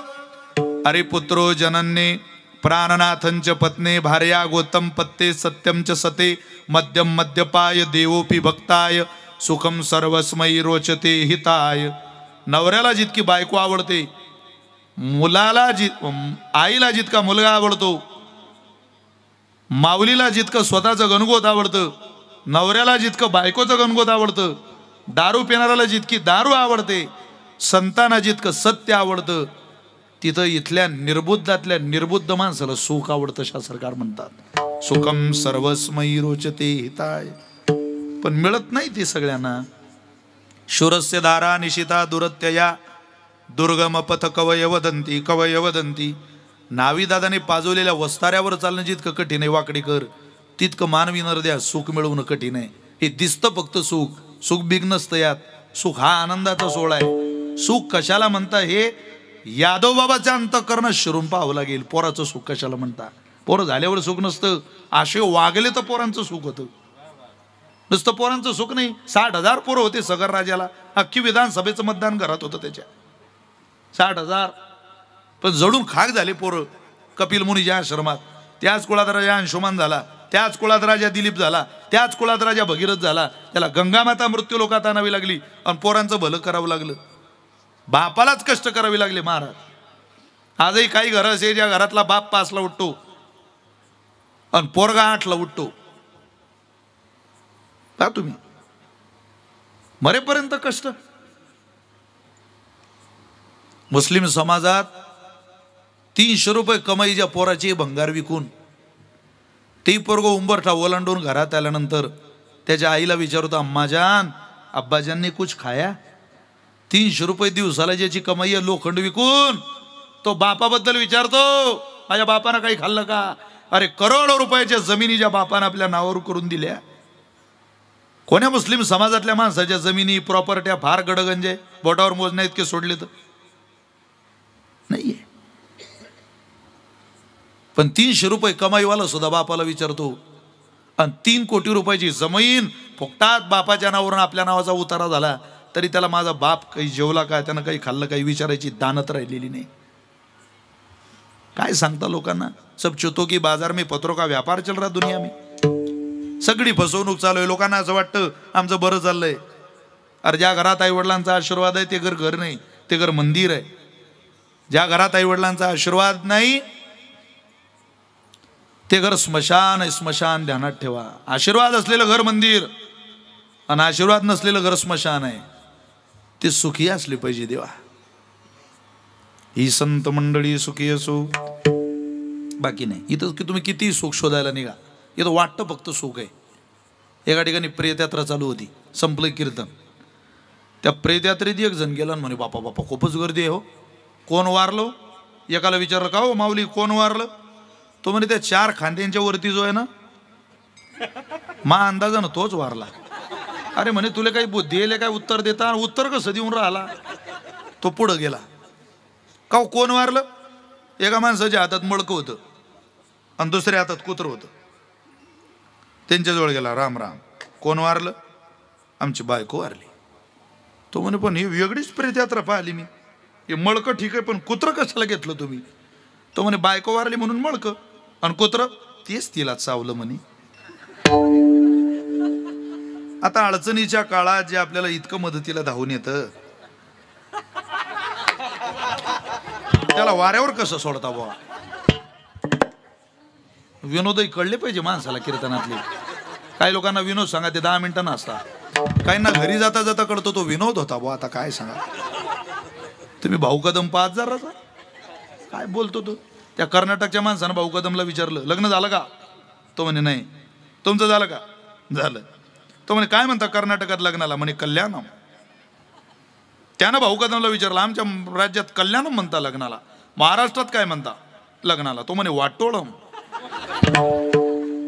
अरे पुत्रो जनन्ये प्राणनाथंच पत्ने भार्या गौतम पत्ते सत्यम च सते मध्यम मद्यपाय देवोपी भक्ताय सुखम सर्वस्मयी रोचते हिताय. नवऱ्याला जितकी बायको आवडते, मुलाला आईला जितका मुलगा आवडतो, माऊलीला जितकं स्वतःचं गणगोत आवडतं, नवऱ्याला जितकं बायकोचं गणगोत आवडतं, दारू पिणाऱ्याला जितकी दारू आवडते, संतांना जितकं सत्य आवडतं, तिथं इथल्या निर्बुद्धातल्या निर्बुद्ध माणसाला सुख आवडतं. शास्त्रकार म्हणतात सुखम सर्वस्मयी रोचते हिताय. पण मिळत नाही ते सगळ्यांना. शूरस्य दारा निशिता दुरत्यया दुर्गम पथ कवय वदंती कवय वदंती. नावीदादाने पाजवलेल्या वस्ताऱ्यावर चालणं जितकं कठीण आहे वाकडीकर, तितकं मानवी नरद्या सुख मिळवणं कठीण आहे. हे दिसतं फक्त सुख, सुख बिग नसतं यात. सुख हा आनंदाचा सोहळा आहे. सुख कशाला म्हणता हे यादव बाबाच्या अंतःकरणात शिरून पाहावं लागेल. पोराचं सुख कशाला म्हणता? पोरं झाल्यावर सुख नसतं, असे वागले तर पोरांचं सुख होतं. नुसतं पोरांचं सुख नाही, 60,000 पोरं होते सगर राजाला, अख्खी विधानसभेचं मतदान घरात होतं त्याच्या. 60,000 पण जडून खाक झाले पोरं. कपिल मुनीच्या आश्रमात त्याच कुळात राजा अंशुमान झाला, त्याच कुळात राजा दिलीप झाला, त्याच कुळात राजा भगीरथ झाला. त्याला गंगामाता मृत्यू लोकात आणावी लागली आणि पोरांचं भलं करावं लागलं. बापालाच कष्ट करावे लागले महाराज. आजही काही घर असे ज्या घरातला बाप 5ला उठतो आणि पोरगा 8ला उठतो. का तुम्ही मरेपर्यंत कष्ट. मुस्लिम समाजात 300 रुपये कमाईच्या पोराची भंगार विकून ती पोरगो उंबरठा ओलांडून घरात आल्यानंतर त्याच्या आईला विचारतो, अम्माजान अब्बाजानने कुछ खाया. 300 रुपये दिवसाला ज्याची कमाई आहे लोखंड विकून, तो बापाबद्दल विचारतो माझ्या बापानं काही खाल्लं का. अरे करोडो रुपयाच्या जमिनी ज्या बापानं आपल्या नावावर करून दिल्या. कोण्या मुस्लिम समाजातल्या माणसाच्या जमिनी प्रॉपर्ट्या फार गडगंजे बोटावर मोजण्या इतके सोडले तर नाहीये. पण 300 रुपये कमाईवाला सुद्धा बापाला विचारतो. आणि 3 कोटी रुपयाची जमीन फुकटात बापाच्या नावावरून आपल्या नावाचा उतारा झाला तरी त्याला माझा बाप काही जेवला का, त्यानं काही खाल्लं काही विचारायची दानत राहिलेली नाही. काय सांगता लोकांना. सब चुतो की बाजार में पत्रों का व्यापार चल रहा दुनिया में. सगळी फसवणूक चालू आहे. लोकांना असं वाटतं आमचं बरं चाललंय. अरे ज्या घरात आई वडिलांचा आशीर्वाद आहे ते घर नाही, ते घर मंदिर आहे. ज्या घरात आई वडिलांचा आशीर्वाद नाही ते घर स्मशान आहे. स्मशान ध्यानात ठेवा. आशीर्वाद असलेलं घर मंदिर आणि आशीर्वाद नसलेलं घर स्मशान आहे. ते सुखी असले पाहिजे देवा. ही संत मंडळी सुखी असो, बाकी नाही. इथं की तुम्ही किती सुख शोधायला निघा, इथं वाटतं फक्त सुख आहे. एका ठिकाणी प्रेतयात्रा चालू होती, संपलं कीर्तन. त्या प्रेतयात्रेत एक जण गेला म्हणे बापा बापा खूपच गर्दी आहे हो. कोण वारलो. एकाला विचारलं का हो माऊली कोण वारलं. तो म्हणे त्या 4 खांद्यांच्या वरती जो आहे ना मा अंदाजानं तोच वारला. अरे म्हणे तुला काही बुद्धी आहे काय उत्तर देता. उत्तर कसं देऊन राहिला. तो पुढं गेला. का कोण वारलं. एका माणसाच्या हातात मडकं होतं आणि दुसऱ्या हातात कुत्रं होतं. त्यांच्याजवळ गेला. राम राम. कोण वारलं. आमची बायको वारली. तो म्हणे पण ही वेगळीच प्रेतयात्रा पाहिली मी. हे मडकं ठीक आहे पण कुत्रं कशाला घेतलं तुम्ही. तो म्हणे बायको वारली म्हणून मडकं आणि कुत्रं तेच तिला चावलं म्हणे. आता अडचणीच्या काळात जे आपल्याला इतकं मदतीला धावून येतं त्याला वाऱ्यावर कसं सोडता बुवा. विनोदही कळले पाहिजे माणसाला कीर्तनातले. काही लोकांना विनोद सांगा ते 10 मिनिटं नसतात. काहींना घरी जाता जाता कळतो तो विनोद होता बुवा. आता काय सांगा. तुम्ही भाऊ कदम पाहत जरा काय बोलतो तो. त्या कर्नाटकच्या माणसानं भाऊ कदमला विचारलं लग्न झालं का. तो म्हणे नाही. तुमचं झालं का. झालं. तो म्हणे काय म्हणता कर्नाटकात लग्नाला. म्हणे कल्याणम. त्यानं भाऊ कदमला विचारलं आमच्या राज्यात कल्याणम म्हणता लग्नाला, महाराष्ट्रात काय म्हणता लग्नाला. तो म्हणे वाटोळम.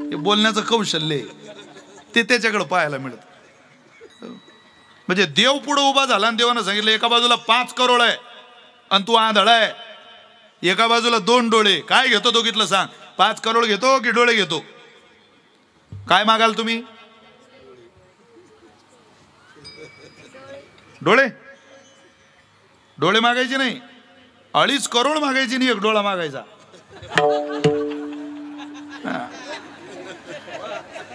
हे बोलण्याचं कौशल्य ते त्याच्याकडे पाहायला मिळत. म्हणजे देव पुढे उभा झाला आणि देवानं सांगितलं एका बाजूला 5 करोड आहे आणि तू आंधळा आहे. एका बाजूला 2 डोळे. काय घेतो दोघीतलं सांग. 5 करोड घेतो की डोळे घेतो. काय मागाल तुम्ही. डोळे. डोळे मागायचे नाही. 2.5 करोड मागायची नाही, 1 डोळा मागायचा.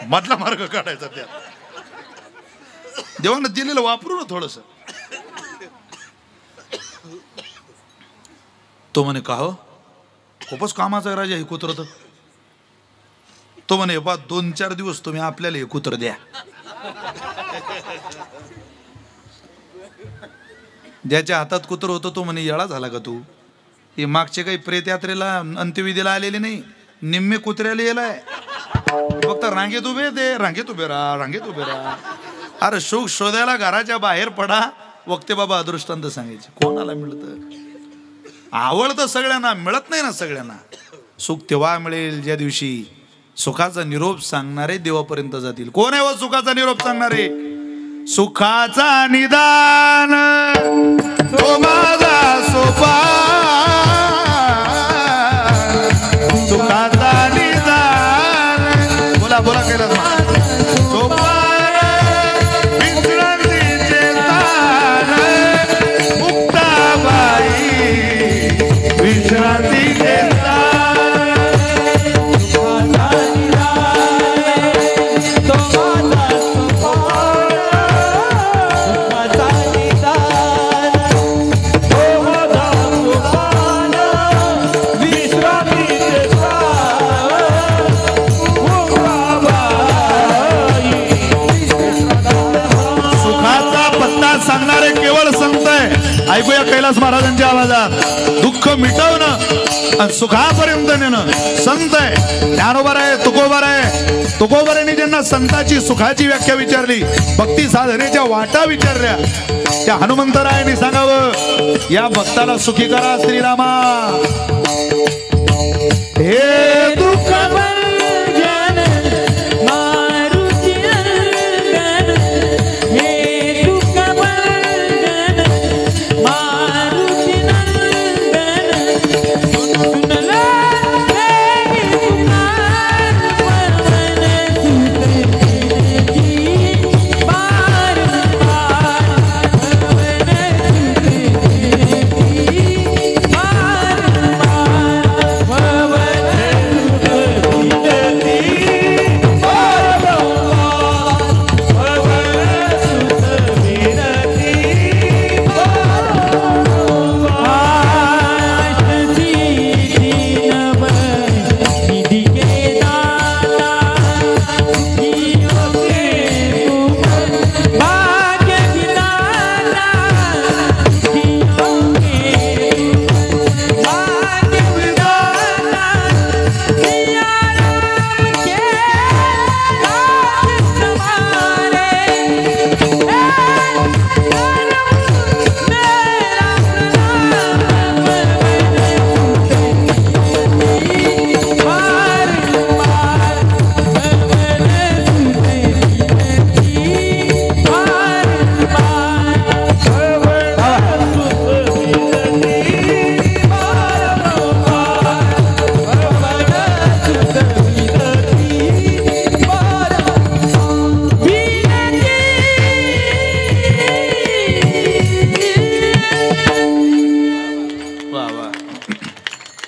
मधला मार्ग काढायचा. त्या देवानं दिलेलं वापरू ना थोडस. तो म्हणे का हो खूपच कामाचा राजा हे कुत्र. तो म्हणे बा 2-4 दिवस तुम्ही आपल्याला हे कुत्र द्या. ज्याच्या हातात कुत्र होतं तो म्हणे येळा झाला का तू. हे मागचे काही प्रेतयात्रेला अंत्यविधीला आलेले नाही, निम्मे कुत्र्याला येलाय. फक्त रांगेत उभे दे. रांगेत उभे राहा. रांगेत उभे राहा. अरे सुख शोधायला घराच्या बाहेर पडा. वक्ते बाबा अदृष्टांत सांगायचे. कोणाला मिळतं. आवडतं सगळ्यांना, मिळत नाही ना सगळ्यांना. सुख तेव्हा मिळेल ज्या दिवशी सुखाचा निरोप सांगणारे देवापर्यंत जातील. कोण आहे व सुखाचा निरोप सांगणारे. सुखाचा निदान तो माझा सोपान. सुखाचा बोला कैलास सोपान विश्रांतीचे स्थान मुक्ताबाई विश्रांतीचे सांगणारे केवळ संत आहे. ऐकूया कैलास महाराजांच्या आवाजात. दुःख मिटवणं आणि सुखापर्यंत नेणं संत आहे. ज्ञानोबर आहे, तुकोबर आहे. तुकोबरांनी ज्यांना संताची सुखाची व्याख्या विचारली, भक्ती साधनेच्या वाटा विचारल्या, त्या हनुमंतरायांनी सांगावं या भक्ताला सुखी करा श्रीरामा. हे दुःख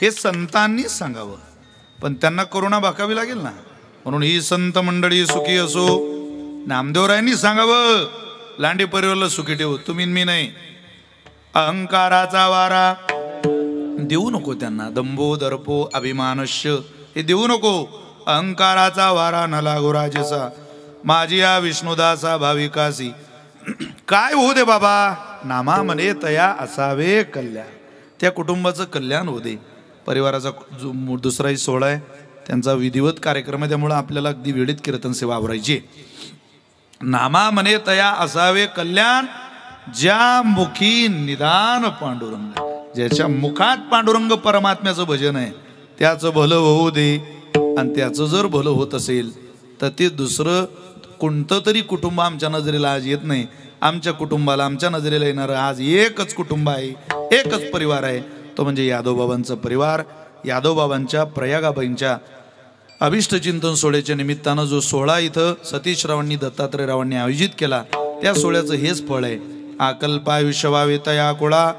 हे संतांनी सांगावं, पण त्यांना करुणा भाकावी लागेल ना. म्हणून ही संत मंडळी सुखी असो. नामदेवरायांनी सांगावं लांडी परिवाराला सुखी ठेवू, तुम्ही मी नाही. अहंकाराचा वारा देऊ नको त्यांना. दंभो दर्पो अभिमानश्य हे देऊ नको. अहंकाराचा वारा न लागो राजसा माझी या विष्णुदासा भाविकासी. काय होऊ दे बाबा, नामा मने तया असावे कल्याण. त्या कुटुंबाचं कल्याण होऊ दे. परिवाराचा जो दुसराही सोहळा आहे, त्यांचा विधिवत कार्यक्रम आहे, त्यामुळे आपल्याला अगदी वेळीत कीर्तन सेवा आवरायची. नामा मने तया असावे कल्याण ज्या मुखी निदान पांडुरंग. ज्याच्या मुखात पांडुरंग परमात्म्याचं भजन आहे त्याचं भलं होऊ दे. आणि त्याचं जर भलं होत असेल तर ते दुसरं कोणतं तरी कुटुंब आमच्या नजरेला आज येत नाही. आमच्या कुटुंबाला आमच्या नजरेला येणारं आज एकच कुटुंब आहे, एकच परिवार आहे, तो म्हणजे यादवबाबांचा परिवार. यादवबाबांच्या प्रयागाबाईंच्या अभिष्ट चिंतन सोहळ्याच्या निमित्तानं जो सोहळा इथं सतीशरावांनी दत्तात्रयरावांनी आयोजित केला, त्या सोहळ्याचं हेच फळ आहे. आकल्पा विश्वावेतया कुळा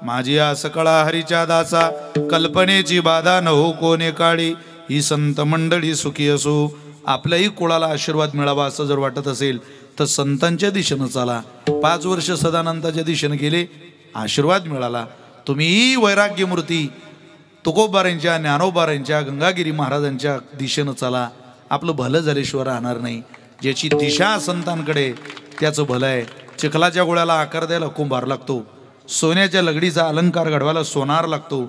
माझी सकळा हरीच्या दासा. कल्पनेची बाधा न हो कोणे काळी ही संत मंडळी सुखी असो. आपल्याही कुळाला आशीर्वाद मिळावा असं जर वाटत असेल तर संतांच्या दिशेनं चाला. 5 वर्ष सदानंदाच्या दिशेनं गेले, आशीर्वाद मिळाला. तुम्हीही वैराग्य मूर्ती तुकोबारांच्या, ज्ञानोबारांच्या, गंगागिरी महाराजांच्या दिशेनं चाला. आपलं भलं झाल्याशिवाय राहणार नाही. ज्याची दिशा संतांकडे त्याचं भलं आहे. चिखलाच्या गोळ्याला आकार द्यायला कुंभार लागतो, सोन्याच्या लगडीचा अलंकार घडवायला सोनार लागतो.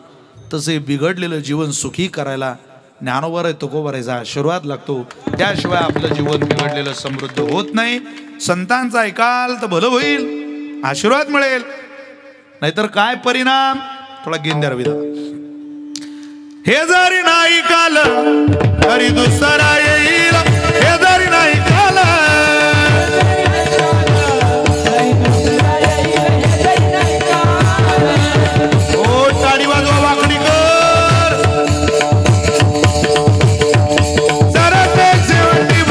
तसे बिघडलेलं जीवन सुखी करायला ज्ञानोबर आहे, तुकोबाराचा आशीर्वाद लागतो. त्याशिवाय आपलं जीवन बिघडलेलं समृद्ध होत नाही. संतांचा ऐकाल तर भलं होईल, आशीर्वाद मिळेल. नाहीतर काय परिणाम, थोडा गेंद्यार विधा. हे जरी नाही काल तरी दुसरा येईल. हे जरी नाही काल ओ टाळी वाजवा वाकडी कर. जरा ते शेवटी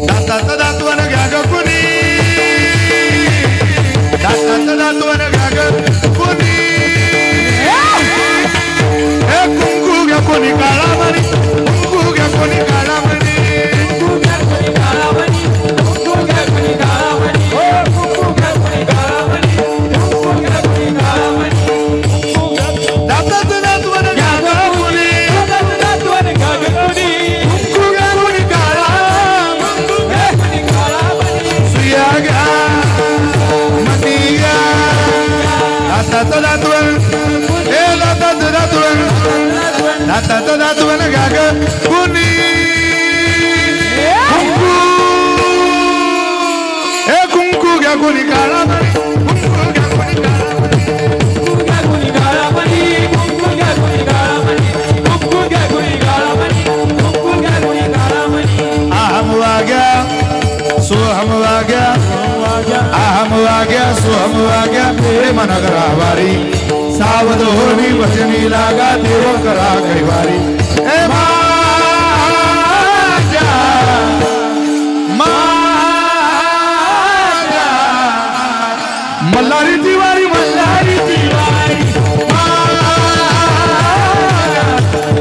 दाताचं दातवण घ्या ग कुणी दाताचं दातवण घ्या ग कुणी हे कुंकू घ्या कोणी काळा म्हणी कुंकू घ्या कोणी काळा म्हणी दाताचं दातवण घ्या ग कुणी कुंकू घ्या कोणी काळा सुया घ्या मती घ्या दाताचं दातवण हे दाताचं दातवण दाताचं दातवण घ्या ग कुणी कुंकू हे कुंकू घ्या कोणी काळा कुंकू घ्या कोणी अहम वाग्या सोहम वाग्या अहम वाग्या सोहम वाग्या प्रेम नगरावारी सावध होनी भजनी लागा देव करा कैवारी ए माझ्या माझ्या मल्हारी तिवारी मल्हारी तिवारी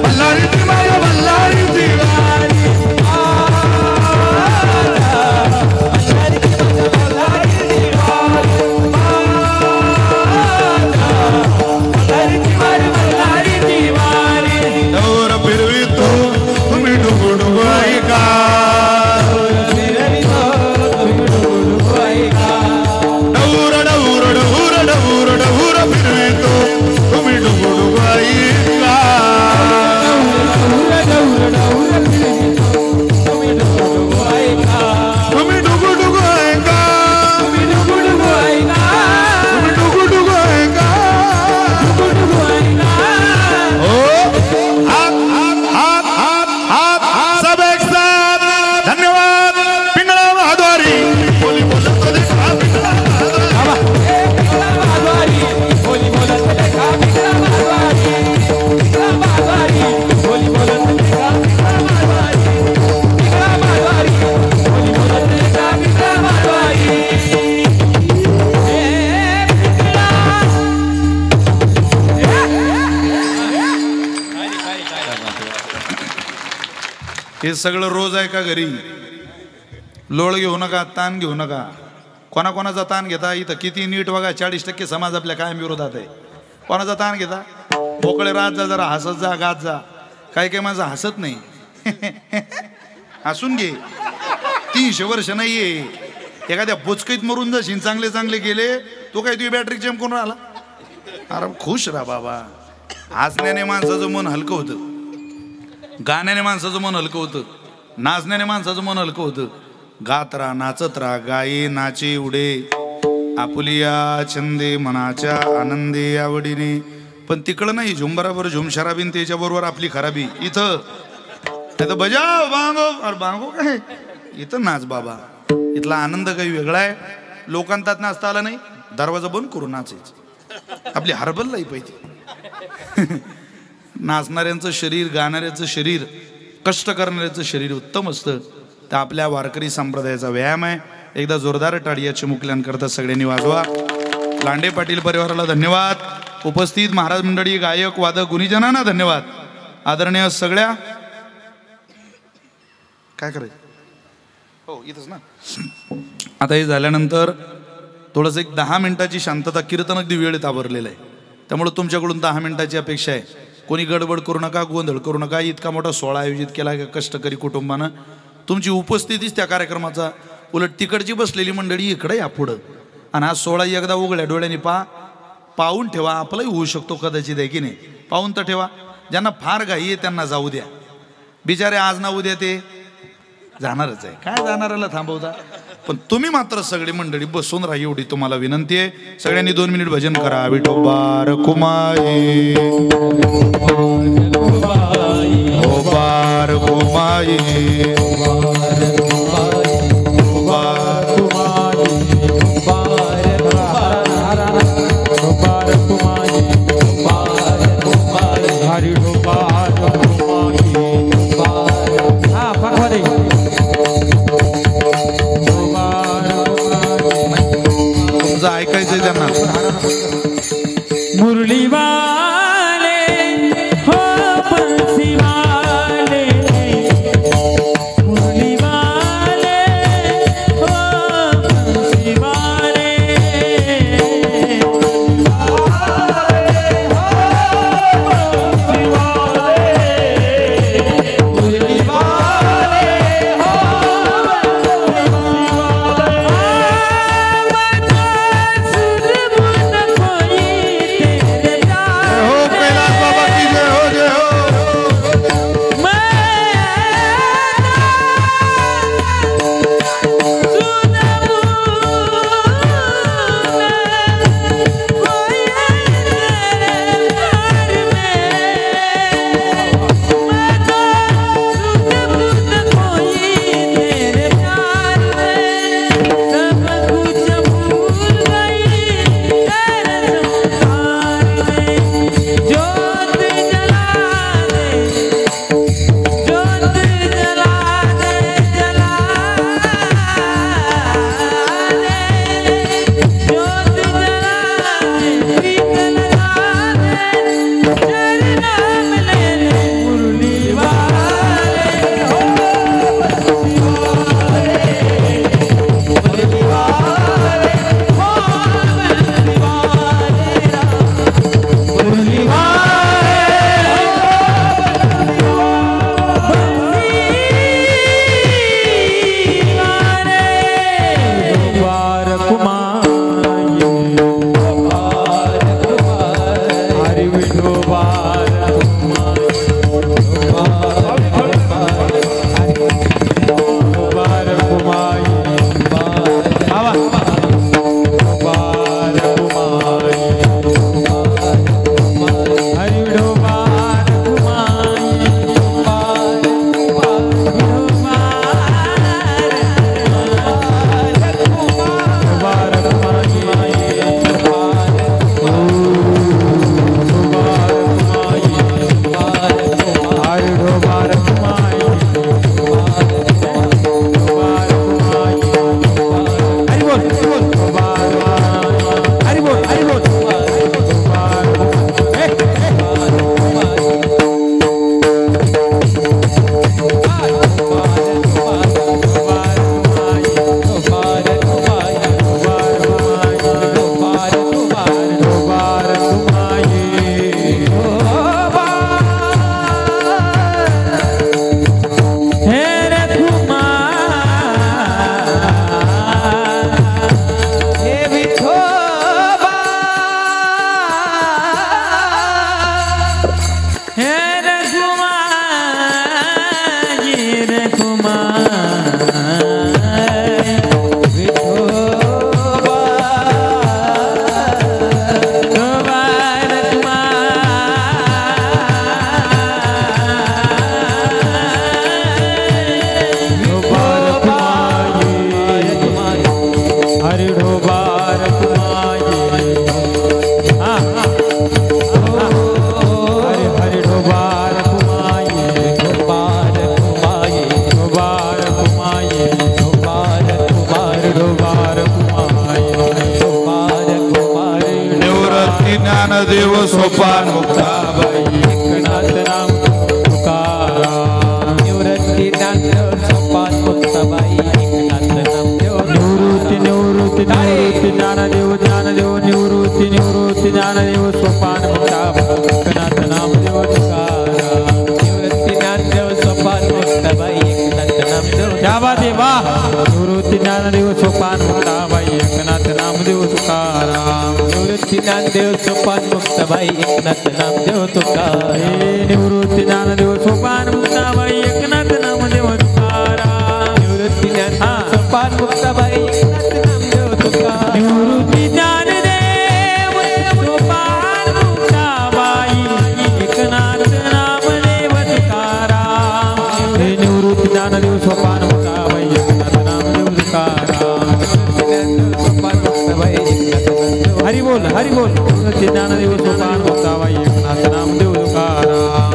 मल्हारी तिवारी मल्हारी तिवारी डोर फिरवी तो तुम्ही डुगु डुगु ऐका डौर डौर डौर डौर डौर फिरवी तो तुम्ही डुगु डुगु ऐका तुम्ही डुगु डुगु ऐका तुम्ही डुगु डुगु ऐका ओ हात हात हात हात हात सब एक साथ धन्यवाद पिंगळा महाद्वारी बोली बोलत देखा पिंगळा हे सगळं रोज आहे का घरी लोळ घेऊ नका ताण घेऊ नका कोणाकोणाचा ताण घेता इथं किती नीट बघा 40% समाज आपल्या कायम विरोधात आहे कोणाचा ताण घेता मोकळे राहत जा जरा हसत जा गात जा काही काही माणसं हसत नाही हसून घे 300 वर्ष नाहीये एखाद्या बोचकईत मरून जाशील चांगले चांगले गेले तो काय तुझी बॅटरी चेम करून आला अरे खुश राहा बाबा हसण्याने माणसाचं मन हलकं होतं गाण्याने माणसाचं मन हलकं होतं नाचण्याने माणसाचं मन हलकं होतं गात राहा नाचत राहा गाये नाचे उडे आपुलिया छंदे मनाच्या आनंदे आवडीने पण तिकडं नाही झुंबराबर झुमशराबीन त्याच्याबरोबर आपली खराबी इथं तर बजाव बांगो अरे बांगो काय इथं नाच बाबा इथला आनंद काही वेगळा आहे लोकांतात नाचता आला नाही दरवाजा बंद करून नाचायचं आपली हरबल लाई पाहिजे नाचणाऱ्यांचं शरीर गाणाऱ्याचं शरीर कष्ट करणाऱ्याचं शरीर उत्तम असतं तर आपल्या वारकरी संप्रदायाचा व्यायाम आहे एकदा जोरदार टाळ्या चिमुकल्यांकरता सगळ्यांनी वाजवा लांडे पाटील परिवाराला धन्यवाद उपस्थित महाराज मंडळी गायक वादक गुणीजनांना धन्यवाद आदरणीय सगळ्या काय करायचं हो इथंच ना आता हे झाल्यानंतर थोडंसं एक 10 मिनिटाची शांतता कीर्तन अगदी वेळेत आवरलेलं आहे त्यामुळे तुमच्याकडून 10 मिनिटाची अपेक्षा आहे कोणी गडबड करू नका गोंधळ करू नका इतका मोठा सोहळा आयोजित केला कष्टकरी कुटुंबानं तुमची उपस्थितीच त्या कार्यक्रमाचा उलट तिकडची बसलेली मंडळी इकडे या पुढं आणि हा सोहळा एकदा उघड्या डोळ्याने पाहून ठेवा आपलाही होऊ शकतो कदाचित आहे की नाही पाहून तर ठेवा ज्यांना फार घाई आहे त्यांना जाऊ द्या बिचारे आज ना उद्या ते जाणारच आहे काय जाणाऱ्याला थांबवता पण तुम्ही मात्र सगळी मंडळी बसून राहा एवढी तुम्हाला विनंती आहे सगळ्यांनी 2 मिनिट भजन करा विठोबार कुमाई ओ बार कुमाई हरि तुमचं ऐकायचंय त्यांना. मुरली वाले हो बंसी वाले, मुरली वाले हो बंसी वाले, मुरली वाले हो हो कैलास बाबा की जय हो, जय हो. ज्ञानदेव सोपान मुक्ताबाई एकनाथ नाम तुकाराम निवृत्ती ज्ञानदेव सोपान मुक्ताबाई एकनाथ नामदेव निवृत्ती निवृत्ती निवृत्ती ज्ञानदेव ज्ञानदेव निवृत्ती निवृत्ती ज्ञानदेव सोपान मुक्ताबाई एकनाथ नामदेव तुकाराम निवृत्ती ज्ञानदेव सोपान मुक्ताबाई एकनाथ नामदेव क्या बात है वाह निवृत्ती ज्ञानदेव सोपान मुक्ताबाई एकनाथ नामदेव तुकाराम निवृत्ती ज्ञानदेव सोपान मुक्ताबाई एकनाथ नामदेव तुकाराम निवृत्ती ज्ञानदेव सोपान मुक्ताबाई एकनाथ नामदेव तुकाराम निवृत्ती ज्ञानदेव सोपान मुक्ताबाई एकनाथ नामदेव तुकाराम निवृत्ती ज्ञानदेव सोपान मुक्ताबाई एकनाथ नामदेव तुकाराम निवृत्ती ज्ञानदेव सोपान मुक्ताबाई एकनाथ नामदेव तुकाराम हरि बोल निवृत्ती ज्ञानदेव सोपान मुक्ताबाई एकनाथ नामदेव तुकाराम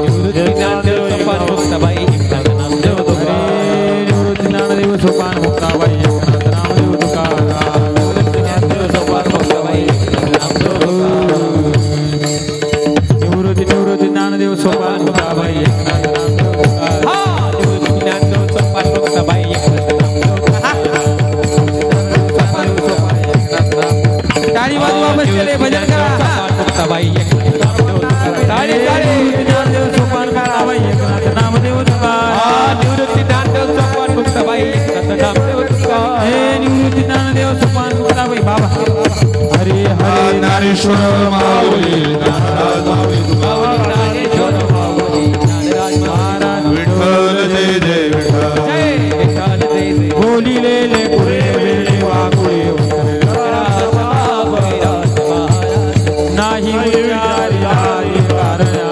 मुक्ताबाई एकनाथ नामदेव तुकाराम हा निवृत्ती ज्ञानदेव सोपान मुक्ताबाई एकनाथ नामदेव टाळी वाजवा बसलेले भजन करा मुक्ताबाई एकनाथ नामदेव टाळी टाळी ज्ञानदेव सोपान मुक्ताबाई एकनाथ नामदेव तुकाराम निवृत्ती ज्ञानदेव सोपान मुक्ताबाई एकनाथ नामदेव तुकाराम हे निवृत्ती ज्ञानदेव सोपान मुक्ताबाई बाबा हरे हरे ज्ञानेश्वर माऊली ज्ञानराज माऊली ज्ञानेश्वर माऊली ज्ञानराज महाराज विठ्ठल जय जय विठ्ठल जय विठ्ठल जय जय बोलिलेले पुरे वेळे वाकुळे नाही विचारी हरी कारण्या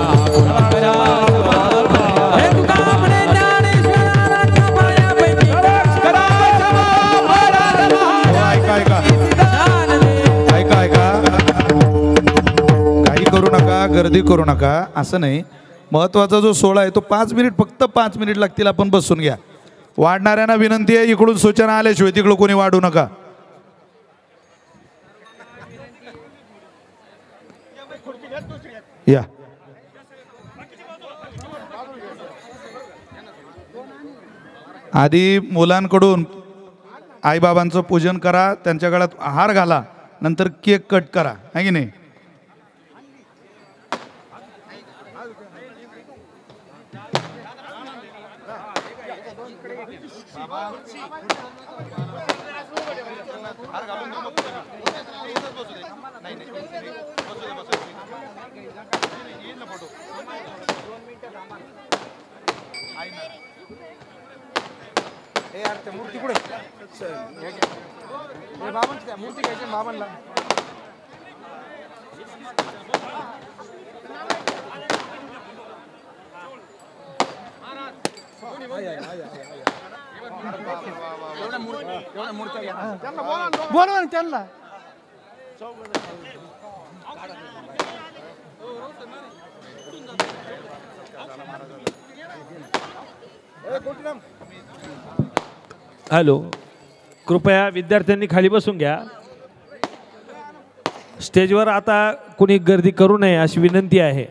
हे तुका म्हणे ज्ञानेश्वराच्या पायापैकी करायचा ऐका काही करू नका गर्दी करू नका असं नाही महत्वाचा जो सोहळा आहे तो 5 मिनिट फक्त 5 मिनिट लागतील आपण बसून घ्या वाढणाऱ्यांना विनंती आहे इकडून सूचना आल्याशिवाय तिकडं कोणी वाढू नका या आधी मुलांकडून आईबाबांचं पूजन करा त्यांच्या गळ्यात हार घाला नंतर केक कट करा है की नाही मूर्ती पुढे बाबांची मूर्ती घ्यायची बाबांना बोलवा ना त्यांना हॅलो कृपया विद्यार्थ्यांनी खाली बसून घ्या स्टेजवर आता कुणी गर्दी करू नये अशी विनंती आहे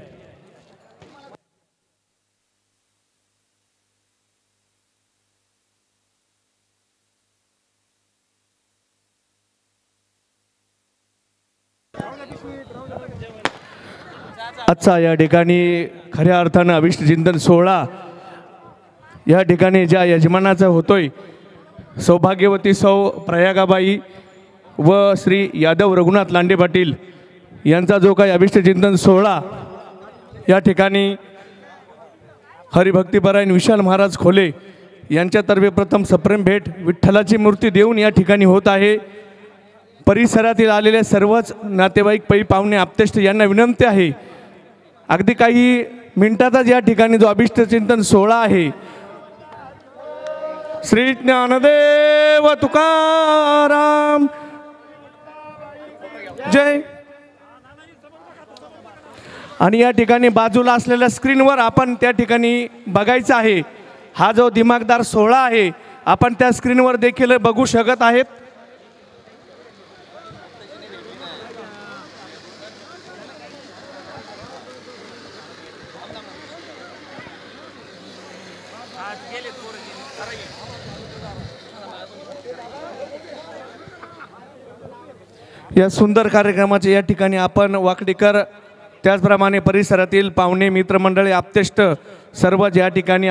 आजचा या ठिकाणी खऱ्या अर्थानं अभिष्ट चिंतन सोहळा या ठिकाणी ज्या यजमानाचा होतोय सौभाग्यवती सौ प्रयागाबाई व श्री यादव रघुनाथ लांडे पाटील यांचा जो काही अभिष्ट चिंतन सोहळा या ठिकाणी हरिभक्तीपरायण विशाल महाराज खोले यांच्यातर्फे प्रथम सप्रेम भेट विठ्ठलाची मूर्ती देऊन या ठिकाणी होत आहे परिसरातील आलेले सर्वच नातेवाईक पै पाहुणे आप्तेष्ट यांना विनंती आहे अगदी काही मिनिटातच या ठिकाणी जो अभिष्ट चिंतन सोहळा आहे श्री ज्ञानदेव तुकाराम जय आणि या ठिकाणी बाजूला असलेल्या स्क्रीनवर आपण त्या ठिकाणी बघायचं आहे हा जो दिमागदार सोहळा आहे आपण त्या स्क्रीनवर देखील बघू शकत आहेत या सुंदर कार्यक्रमाचे या ठिकाणी आपण वाकडेकर त्याचप्रमाणे परिसरातील पाहुणे मित्रमंडळी आप्तेष्ट सर्व या ठिकाणी